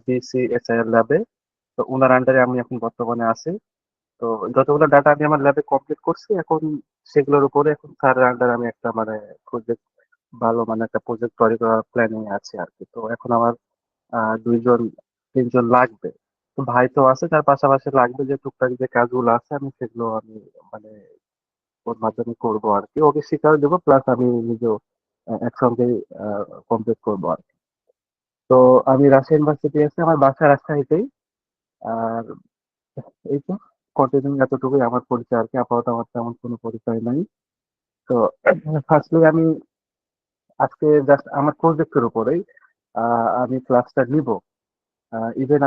BCSI এর ল্যাবে। তো উনার আন্ডারে আমি এখন বর্তমানে আছি। তো যতগুলো ডাটা আমি আমার ল্যাবে কমপ্লিট করছি, এখন সেগুলোর উপরে এখন স্যারের আন্ডারে আমি একটা মানে প্রজেক্ট, ভালো মানে একটা প্রজেক্ট তৈরি করার প্ল্যানিং আছে আর কি। তো এখন আমার ২ জন ৩ জন লাগবে। তো ভাই তো আছে, তার পাশাপাশি লাগবে যে টুকটাক যে কাজগুলো আছে আমি সেগুলো আমি মানে ওর মাধ্যমে করবো আর কি। ওকে শিখাও দেবো, প্লাস আমি নিজেও একসঙ্গে কমপ্লিট করবো আর কি। তো আমি রাজশাহী ইউনিভার্সিটি আছি, আমার বাসা রাজশাহীতেই। আর এই তো কন্টিনিউ এতটুকুই আমার পরিচয় আর কি। আপাতত আমার তেমন কোনো পরিচয় নাই। তো ফার্স্টলি আমি আজকে জাস্ট আমার প্রজেক্টের উপরেই আমি ক্লাসটা নিব। ইভেন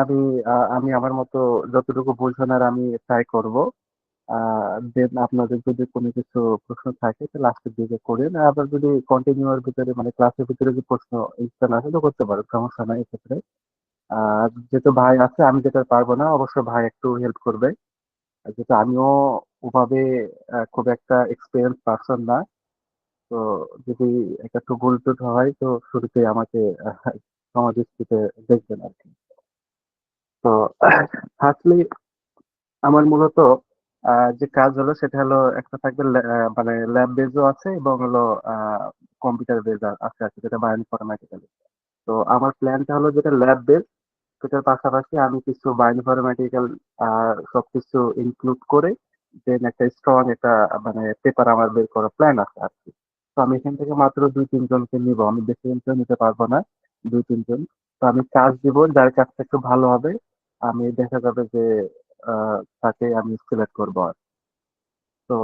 আমি আমার মতো যতটুকু বোঝানোর আমি ট্রাই করব। দেন আপনাদের যদি কোনো কিছু প্রশ্ন থাকে তো লাস্টের দিকে করেন। আবার যদি কন্টিনিউয়ার ভিতরে মানে ক্লাসের ভিতরে যদি প্রশ্ন ইচ্ছা না হয় তো করতে পারো, সমস্যা নাই এক্ষেত্রে। আর যেহেতু ভাই আছে, আমি যেটা পারবো না অবশ্য ভাই একটু হেল্প করবে। আর যেহেতু আমিও ওভাবে খুব একটা এক্সপিরিয়েন্স পারসন না। তো যদি একটা একটু ভুল টুল হয় তো শুরুতে আমাকে সমাজে দেখবেন আর কি। তো ফার্স্টলি আমার মূলত যে কাজ হলো সেটা হলো একটা থাকবে মানে ল্যাব বেজও আছে এবং হলো কম্পিউটার বেজ আছে আর কি, যেটা বায়োইনফরম্যাটিক্যাল। তো আমার প্ল্যানটা হলো যেটা ল্যাব বেস, সেটার পাশাপাশি আমি কিছু বায়োইনফরম্যাটিক্যাল সবকিছু ইনক্লুড করে দেন একটা স্ট্রং একটা মানে পেপার আমার বের করার প্ল্যান আছে আর কি। তো আমি এখান থেকে মাত্র ২-৩ জনকে নিব, আমি বেশি জনকে নিতে পারবো না। ২-৩ জন। তো আমি কাজ দিব, যার কাজটা একটু ভালো হবে আমি দেখা যাবে যে তাকে আমি সিলেক্ট করবো আর। তো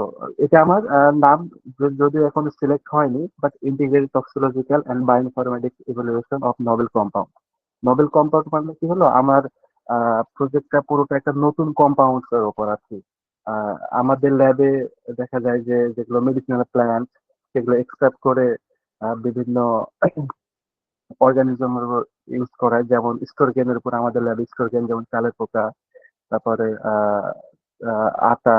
এটা আমার নাম যদিও এখন সিলেক্ট হয়নি, but integrated toxicological and bioinformatics evaluation of novel compound. Novel compound মানে কি হলো, আমার প্রজেক্টটা পুরোটা একটা নতুন কম্পাউন্ডস এর উপর আছে। আমাদের ল্যাবে দেখা যায় যে যেগুলো মেডিসিনাল প্ল্যান্ট সেগুলো এক্সট্রাক্ট করে বিভিন্ন অর্গানিজমের উপর ইউজ করা হয়। যেমন স্টোরগেনের উপর আমাদের ল্যাবে স্টোরগেন, যেমন চালের পোকা, তারপরে আটা,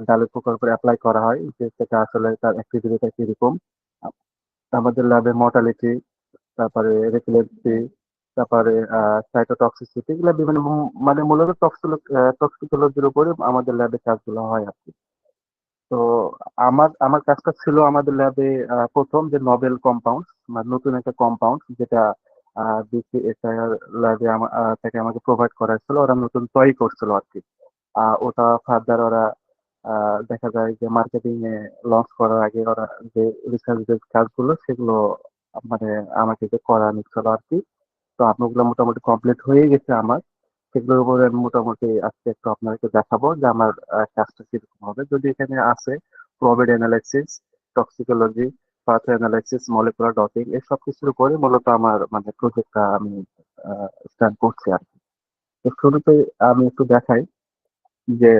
ডালের পোকার উপর অ্যাপ্লাই করা হয় যে সেটা আসলে তার অ্যাক্টিভিটিটা কিরকম। আ- আমাদের ল্যাবে মর্টালিটি, তারপরে রেপিলেন্সি, তারপরে সাইটোটক্সিসিটি, এগুলো বিভিন্ন মানে মূলত টক্সিকোলজির উপরে আমাদের ল্যাবে কাজগুলো হয় আর কি। তো আমার আমার কাজটা ছিল আমাদের ল্যাবে প্রথম যে নভেল কম্পাউন্ড, মানে নতুন একটা কম্পাউন্ড যেটা বিসিএসআইআর ল্যাবে থেকে আমাকে প্রোভাইড করা হয়েছিল, ওরা নতুন তৈরি করছিল আর কি। ওটা ফার্দার ওরা দেখা যায় যে মার্কেটিং এ লঞ্চ করার আগে ওরা যে রিসার্চ যে কাজগুলো সেগুলো মানে আমাকে যে করা নিচ্ছিল আর কি। তো আপনাগুলো মোটামুটি কমপ্লিট হয়ে গেছে আমার। সেগুলোর উপরে আমি মোটামুটি আজকে একটু আপনাকে দেখাবো যে আমার কাজটা কিরকম হবে। যদি এখানে আছে probit analysis, toxicology, path analysis, molecular docking, এই সব কিছুর উপরে মূলত আমার মানে প্রজেক্টটা আমি স্টার্ট করছি আর কি। তো শুরুতে আমি একটু দেখাই যে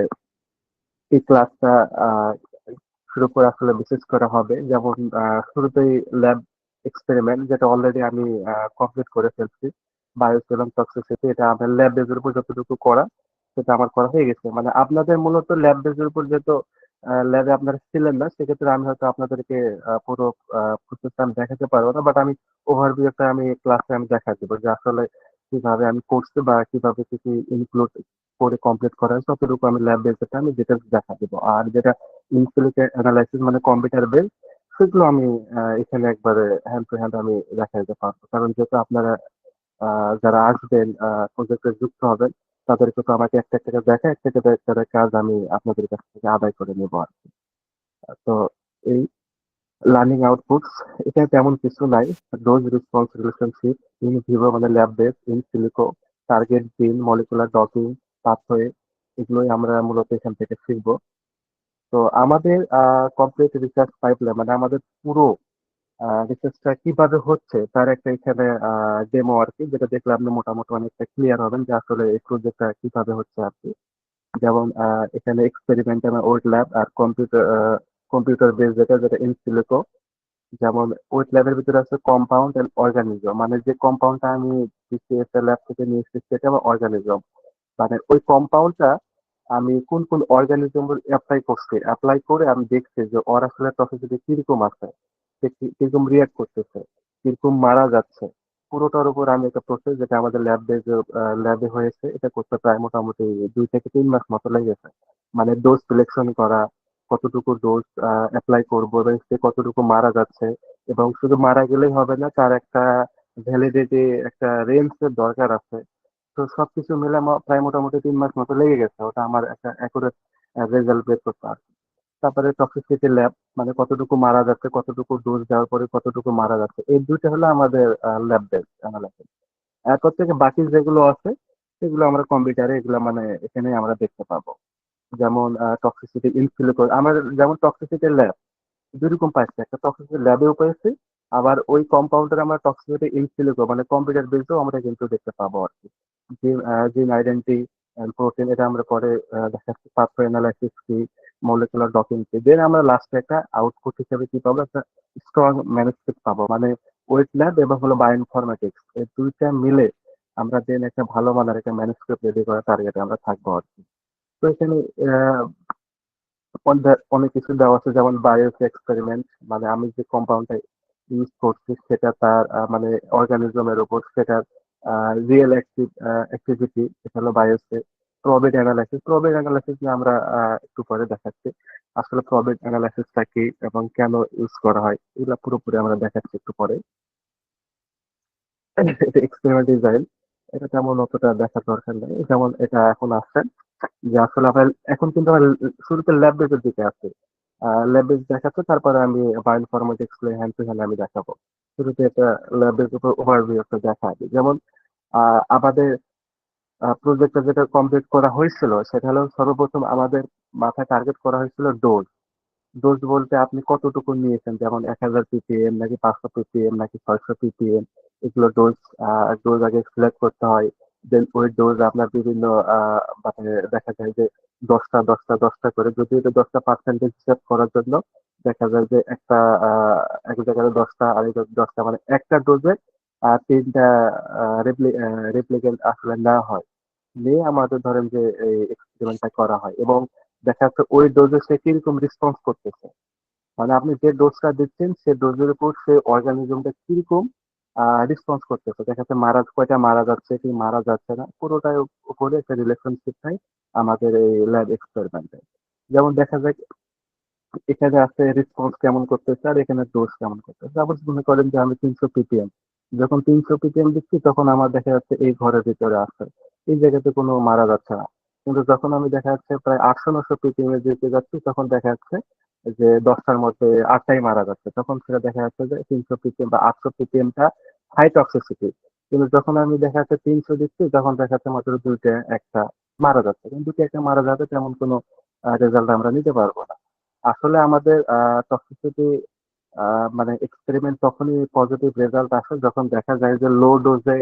এই ক্লাসটা আহ শুরু করে আসলে বিশেষ করে হবে যেমন শুরুতেই ল্যাব এক্সপেরিমেন্ট, যেটা অলরেডি আমি কমপ্লিট করে ফেলছি। বায়োস এবং টক্সিসিটি, এটা আমার ল্যাব বেজের উপর যতটুকু করা সেটা আমার করা হয়ে গেছে। মানে আপনাদের মূলত ল্যাব বেজের উপর যেহেতু ল্যাবে আপনারা ছিলেন না, সেক্ষেত্রে আমি হয়তো আপনাদেরকে পুরো প্রসেসটা আমি দেখাতে পারবো না, বাট আমি ওভারভিউ একটা আমি ক্লাসে আমি দেখা দেবো যে আসলে কিভাবে আমি করছি বা কিভাবে কি কি ইনক্লুড করে কমপ্লিট করা হয়েছে, ততটুকু আমি ল্যাব বেসটা আমি ডিটেলস দেখা দেবো। আর যেটা ইনসিলিকে অ্যানালাইসিস মানে কম্পিউটার বেস, সেগুলো আমি এখানে একবারে হ্যান্ড টু হ্যান্ড আমি দেখা দিতে পারবো। কারণ যেহেতু আপনারা যারা আসবেন প্রজেক্টে যুক্ত হবেন, তাদেরকে তো আমাকে একটা একটা করে দেখা, একটা একটা করে কাজ আমি আপনাদের কাছ থেকে আদায় করে নেবো আর কি। তো এই লার্নিং আউটপুটস, এটা তেমন কিছু নাই। Dose response relationship in vivo মানে lab base, in silico, target gene, molecular docking, pathway, এগুলোই আমরা মূলত এখান থেকে শিখবো। তো আমাদের কমপ্লিট রিসার্চ পাইপলাইন মানে আমাদের পুরো রিসার্চটা কিভাবে হচ্ছে তার একটা এখানে ডেমো আর কি, যেটা দেখলে আপনি মোটামুটি অনেকটা ক্লিয়ার হবেন যে আসলে এই প্রজেক্টটা কিভাবে হচ্ছে আর কি। যেমন এখানে এক্সপেরিমেন্টাল ওয়েট ল্যাব আর কম্পিউটার বেস যেটা যেটা ইনসিলিকো। যেমন ওয়েট ল্যাবের ভিতরে আছে কম্পাউন্ড এন্ড অর্গানিজম, মানে যে কম্পাউন্ডটা আমি বিসিএস ল্যাব থেকে নিয়ে এসেছি সেটা আমার অর্গানিজম। মানে ওই কম্পাউন্ডটা আমি কোন কোন অর্গানিজম অ্যাপ্লাই করে আমি দেখছি যে ওরা আসলে টক্সিসিটি কিরকম আছে, সে কিরকম রিয়াক্ট করতেছে, কিরকম মারা যাচ্ছে, পুরোটার উপর আমি একটা প্রসেস যেটা আমাদের ল্যাবে হয়েছে, এটা করতে প্রায় মোটামুটি 2 থেকে 3 মাস মতো লেগেছে। মানে ডোজ সিলেকশন করা, কতটুকু ডোজ অ্যাপ্লাই করবো এবং সে কতটুকু মারা যাচ্ছে, এবং শুধু মারা গেলেই হবে না, তার একটা ভ্যালিডিটি, একটা রেঞ্জ এর দরকার আছে। তো সবকিছু মিলে প্রায় মোটামুটি 3 মাস মতো লেগে গেছে ওটা আমার একটা অ্যাকুরেট রেজাল্ট বের করতে আর কি। তারপরে টক্সিসিটি ল্যাব, মানে কতটুকু মারা যাচ্ছে, কতটুকু ডোজ দেওয়ার পরে কতটুকু মারা যাচ্ছে, এই দুইটা হলো আমাদের ল্যাব বেসড অ্যানালাইসিস। এরপর থেকে বাকি যেগুলো আছে সেগুলো আমরা কম্পিউটারে, এগুলো মানে এখানে আমরা দেখতে পাবো। যেমন টক্সিসিটি ইন সিলিকো, আমাদের যেমন টক্সিসিটি ল্যাব দুরকম পাইছি, একটা টক্সিসিটি ল্যাবেও পেয়েছি, আবার ওই কম্পাউন্ডার আমরা টক্সিসিটি ইন সিলিকো মানে কম্পিউটার বেসডও আমরা কিন্তু দেখতে পাবো আর কি। জিন আইডেন্টি, প্রোটিন, এটা আমরা পরে দেখাচ্ছি, পাথওয়ে অ্যানালাইসিস কি, মলিকুলার ডকিং কি, দেন আমরা লাস্টে একটা আউটপুট হিসেবে কি পাবো, একটা স্ট্রং ম্যানুস্ক্রিপ্ট পাবো। মানে ওয়েট ল্যাব এবং হলো বায়োইনফরমেটিক্স, এই দুইটা মিলে আমরা দেন একটা ভালো মানের একটা ম্যানুস্ক্রিপ্ট রেডি করার টার্গেটে আমরা থাকবো আর কি। তো এখানে আহ, অনেক কিছু দেওয়া আছে, যেমন বায়োস এক্সপেরিমেন্ট, মানে আমি যে কম্পাউন্ডটা ইউজ করছি সেটা তার মানে অর্গানিজমের উপর সেটার রিয়েল অ্যাক্টিভিটি, এটা হলো বায়োসে। প্রবেট অ্যানালাইসিস নিয়ে আমরা একটু পরে দেখাচ্ছি আসলে প্রবেট অ্যানালাইসিসটা কি এবং কেন ইউজ করা হয়, এগুলো পুরোপুরি আমরা দেখাচ্ছি একটু পরে। এটা এক্সপেরিমেন্ট ডিজাইন, এটা তেমন অতটা দেখার দরকার নেই, যেমন এটা এখন আসছে যে আসলে আমরা এখন কিন্তু আমরা শুরুতে ল্যাব বেসের দিকে আছি। ল্যাব বেস দেখাচ্ছে, তারপরে আমি বায়োইনফরমেটিক্স হ্যান্ড টু হ্যান্ড আমি দেখাবো। শুরুতে এটা ল্যাব বেস উপর ওভারভিউ একটা দেখা আগে। যেমন আমাদের প্রজেক্টটা যেটা কমপ্লিট করা হয়েছিল সেটা হলো সর্বপ্রথম আমাদের মাথায় টার্গেট করা হয়েছিল ডোজ। ডোজ বলতে আপনি কতটুকু নিয়েছেন, যেমন 1000 ppm নাকি 500 ppm নাকি 600 ppm, এগুলো ডোজ। ডোজ আগে সিলেক্ট করতে হয়, দেন ওই ডোজ আপনার বিভিন্ন মানে দেখা যায় যে 10টা 10টা 10টা করে, যদি এটা 10টা পার্সেন্টেজ হিসাব করার জন্য দেখা যায় যে একটা এক জায়গায় 10টা আর 10টা, মানে একটা ডোজে 3টা রেপ্লিকেন্ট আসলে নেওয়া হয়, নিয়ে আমাদের ধরেন যে এই এক্সপেরিমেন্টটা করা হয়, এবং দেখা যাচ্ছে ওই ডোজে সে কিরকম রেসপন্স করতেছে। মানে আপনি যে ডোজটা দিচ্ছেন সে ডোজের উপর সে অর্গানিজমটা কিরকম রেসপন্স করতেছে, দেখা যাচ্ছে কয়টা মারা যাচ্ছে কি মারা যাচ্ছে না, পুরোটার উপরে একটা রিলেশনশিপ নাই আমাদের এই ল্যাব এক্সপেরিমেন্টে। যেমন দেখা যায় এখানে আছে রেসপন্স কেমন করতেছে আর এখানে ডোজ কেমন করতেছে। সাপোজ মনে করেন যে আমি 300 ppm, যখন 300 ppm দিচ্ছি তখন আমার দেখা যাচ্ছে এই ঘরের ভিতরে আছে, এই জায়গাতে কোনো মারা যাচ্ছে না। কিন্তু যখন আমি দেখা যাচ্ছে প্রায় 800 900 ppm এ দিতে যাচ্ছি, তখন দেখা যাচ্ছে যে 10টার মধ্যে 8টাই মারা যাচ্ছে, তখন সেটা দেখা যাচ্ছে যে 300 ppm বা 800 ppm টা হাই টক্সিসিটি। কিন্তু যখন আমি দেখা যাচ্ছে 300 দিচ্ছি, তখন দেখা যাচ্ছে মাত্র দুইটা একটা মারা যাচ্ছে, কিন্তু দুইটা একটা মারা যাবে তেমন কোনো রেজাল্ট আমরা নিতে পারবো না। আসলে আমাদের টক্সিসিটি মানে এক্সপেরিমেন্ট তখনই পজিটিভ রেজাল্ট আসে যখন দেখা যায় যে লো ডোজে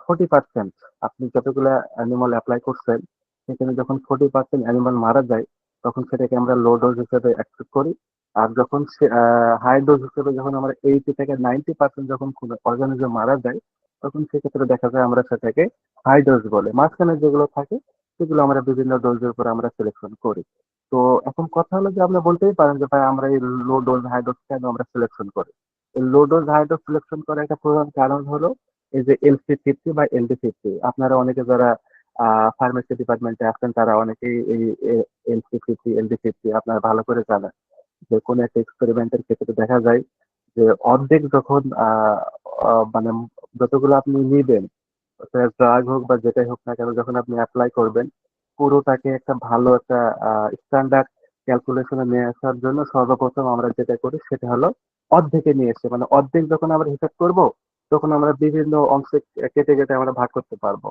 40%, আপনি যতগুলো অ্যানিমাল অ্যাপ্লাই করছেন সেখানে যখন 40% অ্যানিমাল মারা যায়, তখন সেটাকে আমরা লো ডোজ হিসেবে অ্যাকসেপ্ট করি। আর যখন হাই ডোজ হিসেবে যখন আমরা 80 থেকে 90% যখন কোনো অর্গানিজম মারা যায়, তখন সেক্ষেত্রে দেখা যায় আমরা সেটাকে হাই ডোজ বলে। মাঝখানে যেগুলো থাকে সেগুলো আমরা বিভিন্ন ডোজের উপর আমরা সিলেকশন করি। তো এখন কথা হলো যে আপনি বলতেই পারেন যে ভাই আমরা এই লো ডোজ হাই ডোজ কেন আমরা সিলেকশন করি। এই low dose high dose selection করার একটা প্রধান কারণ হলো এই যে LC50 বা LD50, আপনারা অনেকে যারা ফার্মেসি ডিপার্টমেন্টে আছেন তারা অনেকেই এই LC50 LD50 আপনারা ভালো করে জানেন। যে কোনো একটা এক্সপেরিমেন্টের ক্ষেত্রে দেখা যায় যে অর্ধেক যখন মানে যতগুলো আপনি নিবেন, ড্রাগ হোক বা যেটাই হোক না কেন, যখন আপনি অ্যাপ্লাই করবেন পুরোটাকে একটা ভালো একটা স্ট্যান্ডার্ড ক্যালকুলেশনে নিয়ে আসার জন্য সর্বপ্রথম আমরা যেটা করি সেটা হলো অর্ধেকে নিয়ে এসে, মানে অর্ধেক যখন আমরা হিসাব করব তখন আমরা বিভিন্ন অংশে কেটে কেটে আমরা ভাগ করতে পারবো।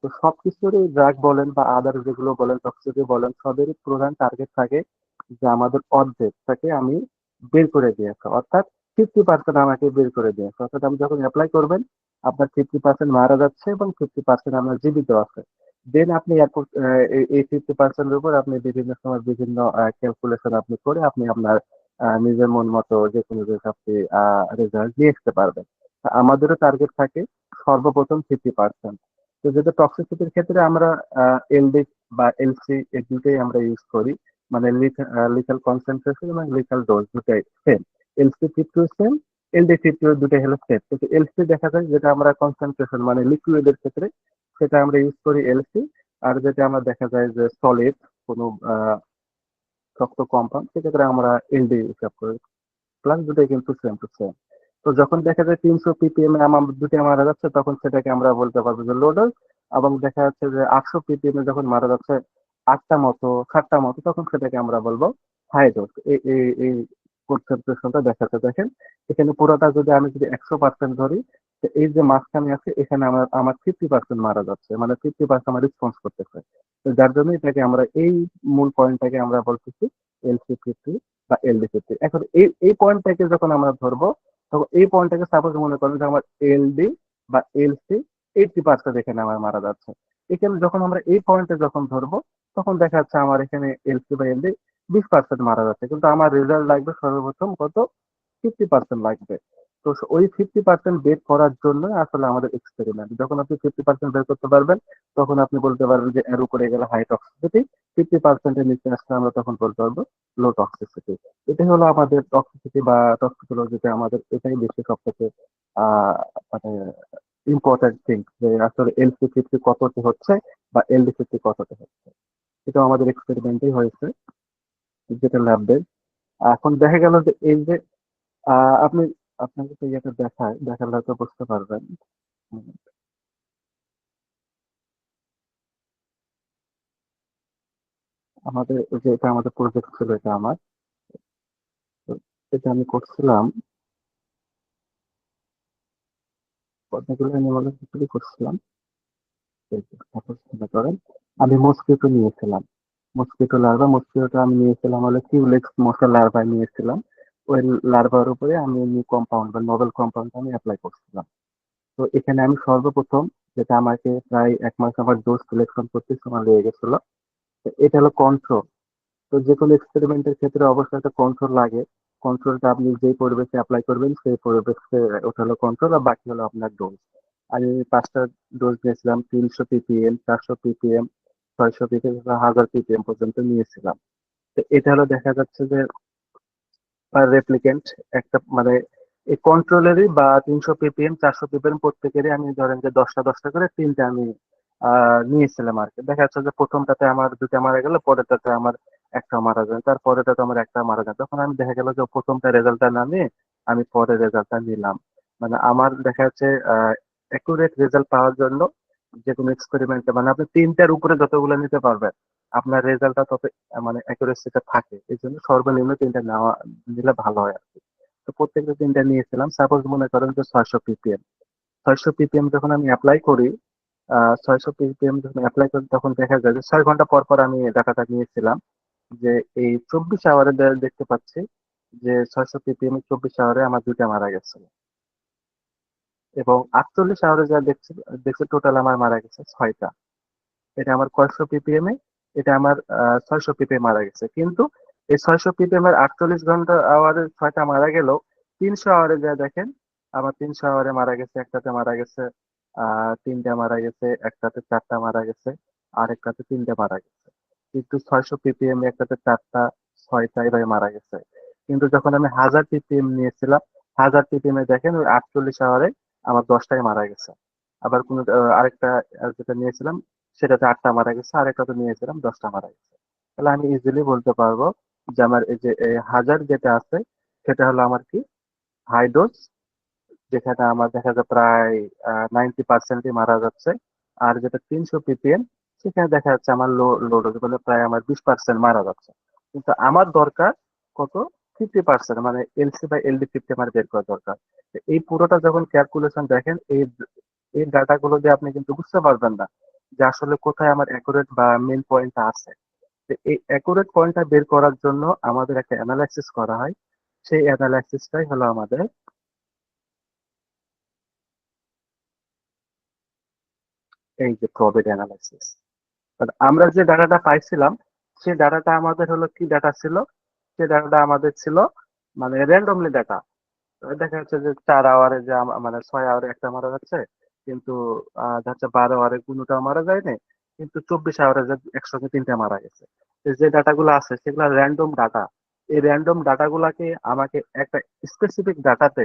তো সবকিছুরই ড্রাগ বলেন বা আদার যেগুলো বলেন টক্সিসিটি বলেন, সবেরই প্রধান টার্গেট থাকে যে আমাদের অর্ধেকটাকে আমি বের করে দিয়েছে, অর্থাৎ 50% আমাকে বের করে দিয়েছে, অর্থাৎ আপনি যখন অ্যাপ্লাই করবেন আপনার 50% মারা যাচ্ছে এবং 50% আপনার জীবিত আছে। দেন আপনি এরপর এই 50% এর উপর আপনি বিভিন্ন সময় বিভিন্ন ক্যালকুলেশন আপনি করে আপনি আপনার নিজের মন মতো যে কোনো আপনি রেজাল্ট নিয়ে আসতে পারবেন। আমাদেরও টার্গেট থাকে সর্বপ্রথম 50%। তো যেটা টক্সিসিটির ক্ষেত্রে আমরা এলডি বা এলসি এই দুটোই আমরা ইউজ করি, মানে লিথাল কনসেন্ট্রেশন এবং লিথাল ডোজ দুটাই সেম। এলসি 50 সেম, LD50 দুটো হলো সেফ, কিন্তু এলসি দেখা যায় যেটা আমরা কনসেন্ট্রেশন মানে লিকুইডের ক্ষেত্রে সেটা আমরা ইউজ করি এলসি। আর যেটা আমরা দেখা যায় যে সলিড কোনো শক্ত কম্পাউন্ড সেক্ষেত্রে আমরা এলডি হিসাব করি। প্লাস দুটোই কিন্তু সেম টু সেম। তো যখন দেখা যায় 300 ppm এ আমার দুটো মারা যাচ্ছে তখন সেটাকে আমরা বলতে পারবো যে লোডার। এবং দেখা যাচ্ছে যে 800 ppm এ যখন মারা যাচ্ছে 8টা মতো 7টা মতো তখন সেটাকে আমরা বলবো হাই ডোজ। এই এই এই কনসেন্ট্রেশনটা দেখাতে দেখেন এখানে পুরোটা যদি আমি যদি 100% ধরি, তো এই যে মাঝখানে আছে এখানে আমার আমার 50% মারা যাচ্ছে, মানে 50% আমার রেসপন্স করতেছে। তো যার জন্য এটাকে আমরা এই মূল পয়েন্টটাকে আমরা বলতেছি LC50 বা LD50। এখন এই এই পয়েন্টটাকে যখন আমরা ধরবো তখন এই পয়েন্টটাকে সাপোজ মনে করেন যে আমার এলডি বা এলসি 80% এখানে আমার মারা যাচ্ছে। এখানে যখন আমরা এই পয়েন্টে যখন ধরবো তখন দেখা যাচ্ছে আমার এখানে এলসি বা এলডি 20% মারা যাচ্ছে, কিন্তু আমার রেজাল্ট লাগবে সর্বপ্রথম কত, 50% লাগবে। তো ওই 50% বের করার জন্য আসলে আমাদের এক্সপেরিমেন্ট। যখন আপনি 50% বের করতে পারবেন তখন আপনি বলতে পারবেন যে এর উপরে গেলে হাই টক্সিসিটি, 50% এর নিচে আসলে আমরা তখন বলতে পারবো লো টক্সিসিটি। এটাই হলো আমাদের টক্সিসিটি বা টক্সিকোলজিতে আমাদের এটাই বেশি সবথেকে আহ মানে ইম্পর্টেন্ট থিং, যে আসলে LC50 কতটি হচ্ছে বা LD50 কতটি হচ্ছে। এটা আমাদের এক্সপেরিমেন্টেই হয়েছে, যেটা ল্যাব বেস। এখন দেখা গেল যে এই যে আপনি আপনাকে তো ইয়েটা দেখায় দেখালে হয়তো বুঝতে পারবেন। উম, আমাদের এই যে এটা আমাদের প্রজেক্ট ছিল, এটা আমার, তো এটা আমি করছিলাম কতগুলো অ্যানিমালের ভিতরে করছিলাম। এই যে, suppose মনে করেন আমি মসকিটো নিয়েছিলাম, মসকিটো লার্ভা, মসকিটোটা আমি নিয়েছিলাম হলো কিউলেক্স মশা লার্ভা নিয়েছিলাম। ওই লার্ভার উপরে আমি নিউ কম্পাউন্ড বা নোবেল কম্পাউন্ড আমি অ্যাপ্লাই করছিলাম। তো এখানে আমি সর্বপ্রথম, যেটা আমাকে প্রায় 1 মাস আমার ডোজ সিলেকশন করতে সময় লেগে গেছিল, তো এটা হলো কন্ট্রোল। তো যে কোনো এক্সপেরিমেন্টের ক্ষেত্রে অবশ্যই একটা কন্ট্রোল লাগে। কন্ট্রোলটা আপনি যেই পরিবেশে অ্যাপ্লাই করবেন সেই পরিবেশে ওটা হলো কন্ট্রোল, আর বাকি হলো আপনার ডোজ। আমি 5টা ডোজ নিয়েছিলাম, 300 ppm, 400 ppm, 600 ppm, 1000 ppm পর্যন্ত নিয়েছিলাম। তো এটা হলো দেখা যাচ্ছে যে রেপ্লিকেন্ট একটা মানে এই কন্ট্রোলেরই বা 300 ppm 400 ppm প্রত্যেকেরই আমি ধরেন যে 10টা 10টা করে তিনটা আমি নিয়েছিলাম আর কি। দেখা যাচ্ছে যে প্রথমটাতে আমার দুটা মারা গেল, পরেরটাতে আমার একটা মারা যায়, তারপরেটাতে আমার একটা মারা যায়, তখন আমি দেখা গেল যে প্রথমটা রেজাল্টটা না নিয়ে আমি পরের রেজাল্টটা নিলাম। মানে আমার দেখা যাচ্ছে অ্যাকুরেট রেজাল্ট পাওয়ার জন্য যে কোনো এক্সপেরিমেন্টে মানে আপনি তিনটার উপরে যতগুলো নিতে পারবেন আপনার রেজাল্টটা তত মানে অ্যাকুরেসিটা থাকে। এই জন্য সর্বনিম্ন তিনটা নেওয়া নিলে ভালো হয় আর কি। তো প্রত্যেকটা তিনটা নিয়েছিলাম। সাপোজ মনে করেন যে 600 ppm, 600 ppm যখন আমি অ্যাপ্লাই করি, 600 ppm যখন অ্যাপ্লাই করি তখন দেখা যায় যে 6 ঘন্টা পর পর আমি ডাটাটা নিয়েছিলাম, যে এই 24 আওয়ারে দেখতে পাচ্ছি যে 600 ppm 24 আওয়ারে আমার দুইটা মারা গেছে। এবং 48 আওয়ারে যা দেখছি দেখছি টোটাল আমার মারা গেছে 6টা। এটা আমার কয়শো ppm এ, এটা আমার 600 ppm মারা গেছে। কিন্তু এই 600 ppm এর 48 ঘন্টা আওয়ারে 6টা মারা গেল, 300 আওয়ারে যা দেখেন আমার 300 আওয়ারে মারা গেছে, একটাতে মারা গেছে, তিনটা মারা গেছে, একটাতে চারটা মারা গেছে, আর একটাতে তিনটা মারা গেছে। কিন্তু 600 ppm এ একটাতে চারটা, ছয়টা এভাবে মারা গেছে। কিন্তু যখন আমি 1000 ppm নিয়েছিলাম, 1000 ppm এ দেখেন ওই 48 আওয়ারে আমার 10টাই মারা গেছে। আবার কোন আরেকটা যেটা নিয়েছিলাম সেটাতে 8টা মারা গেছে, আরেকটাতে নিয়েছিলাম 10টা মারা গেছে। তাহলে আমি ইজিলি বলতে পারবো যে আমার এই যে 1000 যেটা আছে সেটা হলো আমার কি হাই ডোজ, যেখানে আমার দেখা যায় প্রায় 90%ই মারা যাচ্ছে। আর যেটা 300 ppm সেখানে দেখা যাচ্ছে আমার লো ডোজ বলে প্রায় আমার 20% মারা যাচ্ছে। কিন্তু আমার দরকার কত, 50%, মানে এলসি বাই LD50 আমার বের করা দরকার। তো এই পুরোটা যখন ক্যালকুলেশন দেখেন এই এই ডাটা গুলো দিয়ে আপনি কিন্তু বুঝতে পারবেন না যে আসলে কোথায় আমার অ্যাকুরেট বা মেন পয়েন্টটা আছে। তো এই অ্যাকুরেট পয়েন্টটা বের করার জন্য আমাদের একটা অ্যানালাইসিস করা হয়। সেই অ্যানালাইসিসটাই হলো আমাদের এই যে প্রবেট অ্যানালাইসিস। আমরা যে ডাটাটা পাইছিলাম সেই ডাটাটা আমাদের হলো কি ডাটা ছিল, সেই ডাটাটা আমাদের ছিল মানে র্যান্ডমলি ডাটা। দেখা যাচ্ছে যে 4 আওয়ারে যে মানে 6 আওয়ারে একটা মারা যাচ্ছে, কিন্তু দেখা যাচ্ছে 12 আওয়ারে কোনোটা মারা যায়নি, কিন্তু 24 আওয়ারে যে একসঙ্গে তিনটা মারা গেছে। তো যে ডাটাগুলো আছে সেগুলো র্যান্ডম ডাটা। এই র্যান্ডম ডাটাগুলাকে আমাকে একটা স্পেসিফিক ডাটাতে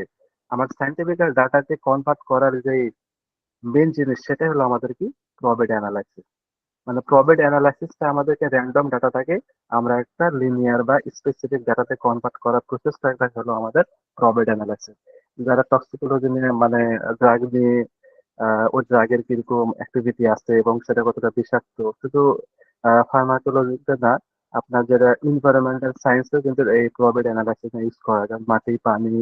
আমার সাইন্টিফিক্যাল ডাটাকে কনভার্ট করার যে মেন জিনিস সেটা হলো আমাদের কি প্রবেট অ্যানালাইসিস। মানে প্রবেট অ্যানালাইসিসটা আমাদেরকে র্যান্ডম ডাটাটাকে আমরা একটা লিনিয়ার বা স্পেসিফিক ডাটাতে কনভার্ট করার প্রসেসটা হলো আমাদের প্রবেট অ্যানালাইসিস। যারা টক্সিকোলজি নিয়ে মানে ড্রাগ নিয়ে ওই ড্রাগের কিরকম অ্যাক্টিভিটি আছে এবং সেটা কতটা বিষাক্ত, শুধু ফার্মাকোলজিতে না, আপনার যেটা এনভায়রনমেন্টাল সায়েন্সেও কিন্তু এই প্রবেট অ্যানালাইসিস ইউজ করা যায়। মাটি, পানি,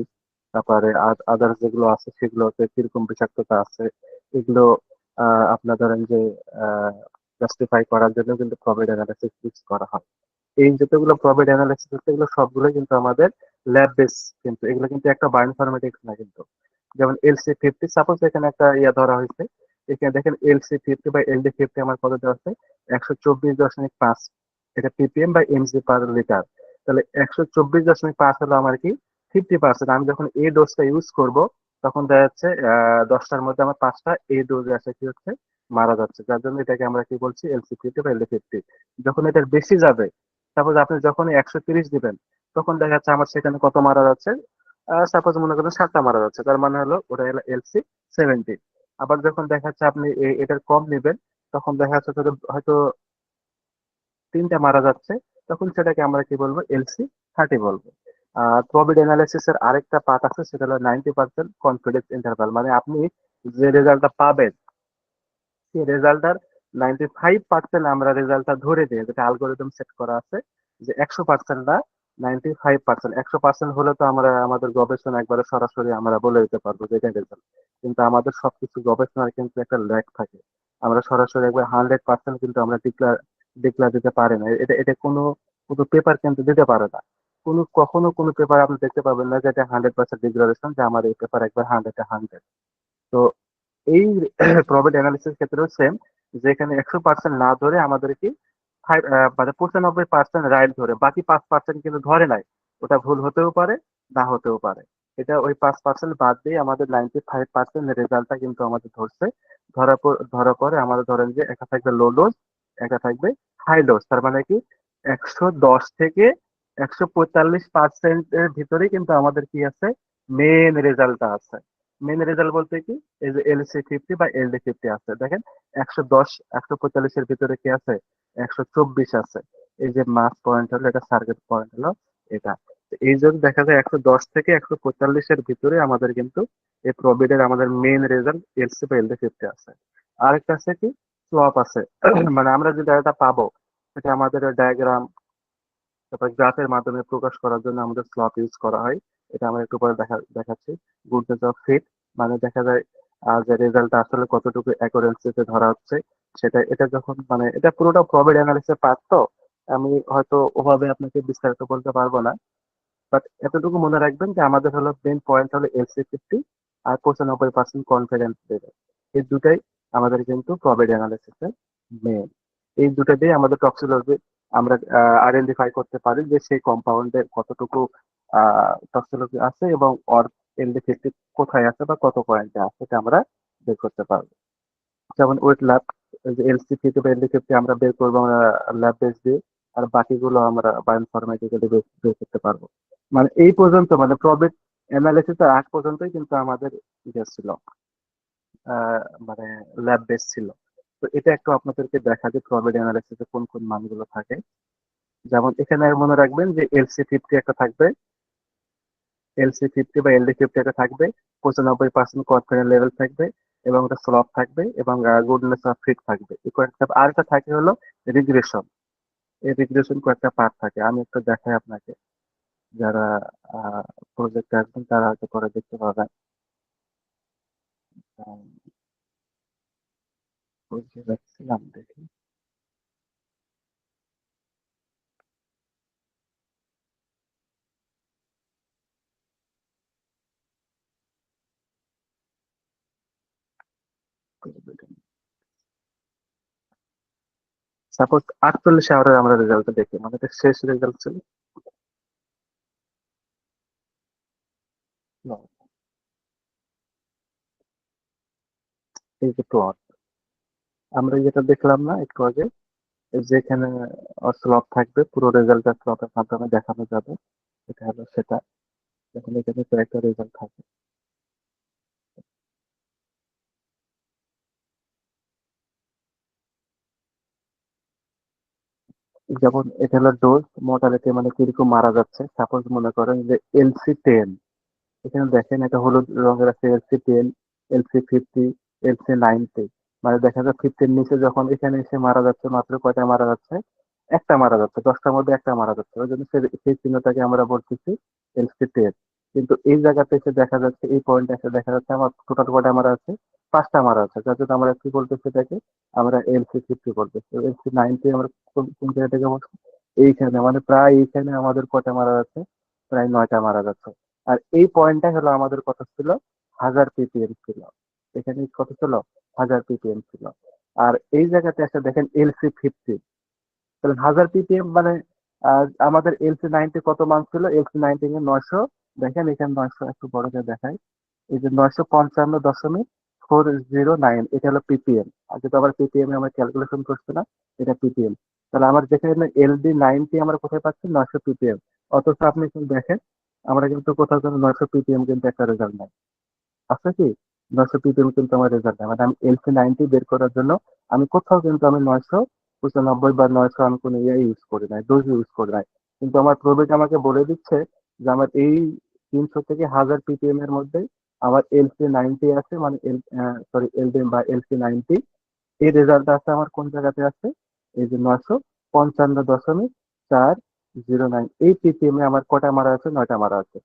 তারপরে আদার্স যেগুলো আছে সেগুলোতে কিরকম বিষাক্ততা আছে, এগুলো আপনার ধরেন যে জাস্টিফাই করার জন্য কিন্তু প্রবেট অ্যানালাইসিস ইউজ করা হয়। এই যতগুলো প্রবেট অ্যানালাইসিস হচ্ছে এগুলো সবগুলো কিন্তু আমাদের ল্যাব বেস, কিন্তু এগুলো কিন্তু একটা বায়োইনফরমেটিক্স না কিন্তু। যেমন LC50, সাপোজ এখানে একটা ইয়া ধরা হয়েছে, এখানে দেখেন LC50 বা LD50 আমার কত দেওয়া আছে, 124.5, এটা ppm বা mg পার লিটার। তাহলে 124.5 হলো আমার কি 50%। আমি যখন এই ডোজটা ইউজ করব তখন দেখা যাচ্ছে 10টার মধ্যে আমার 5টা এই ডোজে আসে কি হচ্ছে মারা যাচ্ছে, যার জন্য এটাকে আমরা কি বলছি LC50 বা LD50। যখন এটার বেশি যাবে, সাপোজ আপনি যখন 130 দিবেন, তখন দেখা যাচ্ছে আমার সেখানে কত মারা যাচ্ছে, সাপোজ মনে করেন 7টা মারা যাচ্ছে, তার মানে হলো ওটা হলো LC70। আবার যখন দেখা যাচ্ছে আপনি এটার কম নিবেন, তখন দেখা যাচ্ছে হয়তো 3টা মারা যাচ্ছে, তখন সেটাকে আমরা কি বলবো LC30 বলবো। প্রবিড অ্যানালিসিস এর আরেকটা পার্ট আছে, সেটা হলো 90% কনফিডেন্স ইন্টারভাল। মানে আপনি যে রেজাল্টটা পাবেন সেই রেজাল্টটার 95% আমরা রেজাল্টটা ধরে দিই, যেটা অ্যালগোরিদম সেট করা আছে যে 100% না, 95%। 100% হলে তো আমরা আমাদের গবেষণা একবারে সরাসরি আমরা বলে দিতে পারবো যে এটা রেজাল্ট। কিন্তু আমাদের সবকিছু গবেষণার কিন্তু একটা ল্যাগ থাকে। আমরা সরাসরি একবার 100% কিন্তু আমরা ডিক্লার দিতে পারি না। এটা এটা কোনো কোনো পেপার কিন্তু দিতে পারে না। কখনো কোনো পেপার আপনি দেখতে পাবেন না যে এটা 100% ডিক্লারেশন যে আমার এই পেপার একবার 100-100। তো এই প্রবেট অ্যানালিসিস ক্ষেত্রেও সেম, যেখানে 100% না ধরে আমাদের কি মানে 95% রাইট ধরে, বাকি 5% কিন্তু ধরে নাই। ওটা ভুল হতেও পারে, না হতেও পারে। এটা ওই 5% বাদ দিয়ে আমাদের 95% রেজাল্টটা কিন্তু আমাদের ধরছে। ধরার পরে আমাদের ধরেন যে একটা থাকবে লো ডোজ, একটা থাকবে হাই ডোজ। তার মানে কি 110 থেকে 145% এর ভিতরে কিন্তু আমাদের কি আছে, মেন রেজাল্টটা আছে। মেন রেজাল্ট বলতে কি, এই যে LC50 বা LD50 আছে, দেখেন 110 145 এর ভিতরে কি আছে, 124 আছে। এই যে মাস পয়েন্ট হলো এটা, সার্কিট পয়েন্ট হলো এটা। তো এই জন্য দেখা যায় 110 থেকে 145 এর ভিতরে আমাদের কিন্তু এই প্রবিডের আমাদের মেন রেজাল্ট LC বা LD50 আছে। আরেকটা আছে কি স্লপ আছে। মানে আমরা যে ডাটাটা পাবো সেটা আমাদের ডায়াগ্রাম, তারপর গ্রাফের মাধ্যমে প্রকাশ করার জন্য আমাদের স্লপ ইউজ করা হয়। এটা আমরা একটু পরে দেখাচ্ছি। গুডনেস অফ ফিট, মানে দেখা যায় যে রেজাল্টটা আসলে কতটুকু অ্যাকুরেন্সিতে ধরা হচ্ছে সেটা। এটা যখন মানে এটা পুরোটা প্রবেড অ্যানালিসিসের পার্ট, তো আমি হয়তো ওভাবে আপনাকে বিস্তারিত বলতে পারবো না। বাট এতটুকু মনে রাখবেন যে আমাদের হলো মেন পয়েন্ট হলো LC50 আর 95% কনফিডেন্স লেভেল। এই দুটাই আমাদের কিন্তু প্রবেড অ্যানালিসিসের মেন। এই দুটো দিয়ে আমাদের টক্সিলজি আমরা আইডেন্টিফাই করতে পারি যে সেই কম্পাউন্ডের কতটুকু টক্সিলজি আছে এবং অর LD50 কোথায় আছে বা কত পয়েন্টে আছে, সেটা আমরা বের করতে পারবো। যেমন ওয়েট ল্যাব, LC50 বা LD50 আমরা বের করবো আমরা ল্যাব বেস দিয়ে, আর বাকিগুলো আমরা বায়োইনফরমেটিক্যালি বের করতে পারবো। মানে এই পর্যন্ত মানে প্রবেট অ্যানালিসিস এর আগ পর্যন্তই কিন্তু আমাদের ইয়ে ছিল, মানে ল্যাব বেস ছিল। তো এটা একটু আপনাদেরকে দেখা যে প্রবেট অ্যানালিসিসে কোন কোন মানগুলো থাকে। যেমন এখানে মনে রাখবেন যে LC50 একটা থাকবে, LC50 বা LD50 একটা থাকবে, 95% কনফিডেন্স লেভেল থাকবে, এবং একটা স্লপ থাকবে, এবং গুডনেস অফ ফিট থাকবে। এই কয়েকটা আর একটা থাকে হলো রিগ্রেশন। এই রিগ্রেশন কয়েকটা পার্ট থাকে, আমি একটু দেখাই আপনাকে। যারা প্রজেক্টে আসবেন তারা হয়তো পরে দেখতে পাবেন। আহ, বুঝতে পারছিলাম, দেখি সাপোজ 48 আওয়ারের আমরা রেজাল্ট দেখি, মানে এটা শেষ রেজাল্ট ছিল। না, এই যে প্লট আমরা যেটা দেখলাম না একটু আগে, যেখানে স্লপ থাকবে, পুরো রেজাল্টটা স্লপের মাধ্যমে দেখানো যাবে। এটা হলো সেটা, যখন এখানে কয়েকটা রেজাল্ট থাকে। যেমন এটা হলো ডোজ মোর্টালিটি, মানে কিরকম মারা যাচ্ছে। সাপোজ মনে করেন যে LC10, এখানে দেখেন এটা হলুদ রঙের আছে LC10, LC50, LC90। মানে দেখা যায় 50 নিচে যখন এখানে এসে মারা যাচ্ছে, মাত্র কয়টা মারা যাচ্ছে? একটা মারা যাচ্ছে, 10টার মধ্যে একটা মারা যাচ্ছে। ওই জন্য সেই চিহ্নটাকে আমরা বলতেছি LC10। কিন্তু এই জায়গাতে এসে দেখা যাচ্ছে, এই পয়েন্টে এসে দেখা যাচ্ছে আমার টোটাল কয়টা মারা আছে? 5টা মারা আছে। যার জন্য আমরা কি বলতেছি এটাকে? আমরা LC50 বলতেছি। LC90 আমরা কোন কোন জায়গা থেকে বলছি? এইখানে, মানে প্রায় এইখানে আমাদের কয়টা মারা যাচ্ছে? প্রায় 9টা মারা যাচ্ছে। আর এই পয়েন্টটা হলো আমাদের কত ছিল? 1000 ppm ছিল। এখানে কত ছিল? 1000 ppm ছিল। আর এই জায়গাতে এসে দেখেন LC50, তাহলে 1000 ppm মানে আমাদের LC90 কত মান ছিল? LC90 এর 900, দেখেন এখানে 900 একটু বড় করে দেখাই। এই যে 955.409, এটা হলো ppm। আর যেটা আবার ppm এ আমরা ক্যালকুলেশন করছি না, এটা ppm। তাহলে আমার যেখানে LD90 আমরা কোথায় পাচ্ছি? 900 ppm। অথচ আপনি কিন্তু দেখেন আমরা কিন্তু কোথাও কিন্তু 900 ppm কিন্তু একটা রেজাল্ট নাই। আছে কি? 900 ppm কিন্তু আমার রেজাল্ট নাই। মানে আমি LC90 বের করার জন্য আমি কোথাও কিন্তু আমি 995 বা 900 আমি কোনো ইয়ে ইউজ করি নাই, ডোজ ইউজ করি নাই। কিন্তু আমার প্রোবেট আমাকে বলে দিচ্ছে যে আমার এই 300 থেকে 1000 ppm এর মধ্যে আমার LC90 আছে, মানে সরি LD বা LC90, এই রেজাল্ট আছে আমার কোন জায়গাতে আছে? এই যে 955.409, এই ppm এ আমার কটা মারা আছে? 9টা মারা আছে।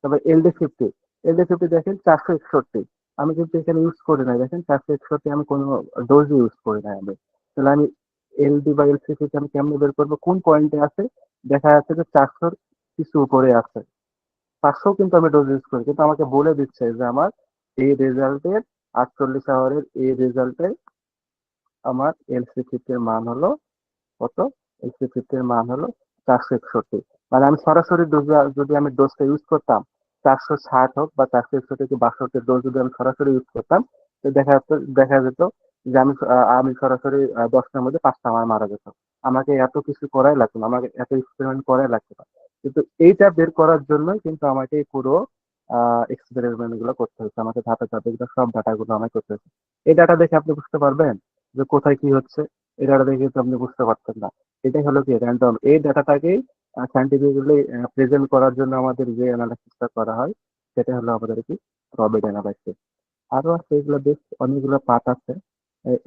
তবে LD50, LD50 দেখেন 461, আমি কিন্তু এখানে ইউজ করি নাই। দেখেন 461 আমি কোনো ডোজ ইউজ করি নাই আমি। তাহলে আমি LD বা LC50 আমি কেমনে বের করবো? কোন পয়েন্টে আছে? দেখা যাচ্ছে যে 400 কিছু উপরে আছে। 500 কিন্তু আমি ডোজ ইউজ করি, কিন্তু আমাকে বলে দিচ্ছে যে আমার এই রেজাল্টের 48 আওয়ারের এই রেজাল্টে আমার LC50 এর মান হলো কত? LC50 এর মান হলো 461। মানে আমি সরাসরি ডোজ, যদি আমি ডোজটা ইউজ করতাম 460 হোক বা 461 কি 62 ডোজ যদি আমি সরাসরি ইউজ করতাম, তো দেখা যেত যে আমি সরাসরি 10টার মধ্যে 5টা আমার মারা যেত। আমাকে এত কিছু করাই লাগতো না, আমাকে এত এক্সপেরিমেন্ট করাই লাগতো না। কিন্তু এইটা বের করার জন্যই কিন্তু আমাকে এই পুরো এক্সপেরিমেন্ট গুলো করতে হচ্ছে, আমাকে ধাপে ধাপে এগুলো সব ডাটা গুলো আমাকে করতে হচ্ছে। এই ডাটা দেখে আপনি বুঝতে পারবেন যে কোথায় কি হচ্ছে? এই ডাটা দেখে তো আপনি বুঝতে পারছেন না। এটাই হলো কি র্যান্ডম। এই ডাটাটাকেই সাইন্টিফিক্যালি প্রেজেন্ট করার জন্য আমাদের যে অ্যানালাইসিসটা করা হয়, সেটা হলো আমাদের কি প্রবেট অ্যানালাইসিস। আরো আছে, এগুলো বেশ অনেকগুলো পার্ট আছে।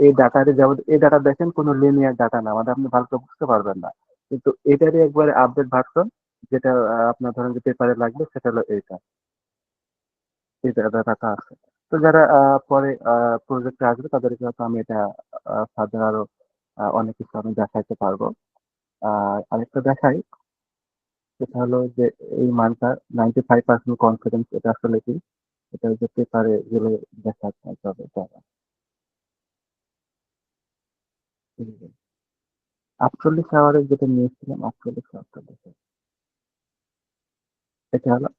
এই ডাটারে যেমন এই ডাটা দেখেন কোনো লিনিয়ার ডাটা না, মানে আপনি ভালো করে বুঝতে পারবেন না। কিন্তু এটারই একবারে আপডেট ভার্সন, যেটা আপনার ধরেন যে পেপারে লাগবে, সেটা হলো এইটা, এই ডাটাটা আছে। তো যারা পরে প্রজেক্টে আসবে তাদেরকে হয়তো আমি এটা ফার্দার আরো অনেক কিছু আমি দেখাইতে পারবো। আর আরেকটা দেখাই, সেটা হলো যে এই মানটা 95% কনফিডেন্স, এটা আসলে কি? এটা যে পেপারে গেলে দেখা যাবে তারা। 48 আওয়ারের যেটা নিয়েছিলাম, 48 আওয়ারটা দেখে এটা হলো,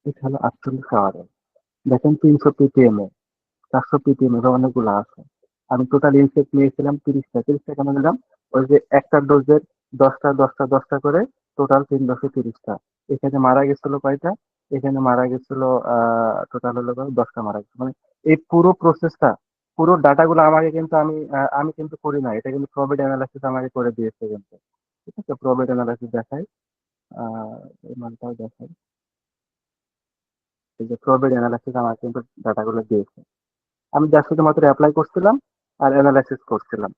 এটা হলো 48 আওয়ারের। দেখেন 300 ppm এ, 400 ppm এর অনেকগুলো আছে। আমি টোটাল ইনসেক্ট নিয়েছিলাম 30টা। 30টা কেন নিলাম? ওই যে একটা ডোজের 10টা করে, টোটাল 330টা। এখানে মারা গেছিল কয়টা? এখানে মারা গেছিল টোটাল হলো 10টা মারা গেছিল। মানে এই পুরো প্রসেসটা, পুরো ডাটাগুলো আমাকে কিন্তু আমি কিন্তু করি না, এটা কিন্তু প্রবেট অ্যানালাইসিস আমাকে করে দিয়েছে কিন্তু। ঠিক আছে, প্রবেট অ্যানালাইসিস দেখাই, আহ এই মানটাও দেখাই। এই যে প্রবেট অ্যানালাইসিস আমাকে কিন্তু ডাটাগুলো দিয়েছে। আমি জাস্ট শুধুমাত্র অ্যাপ্লাই করছিলাম আর অ্যানালাইসিস করছিলাম,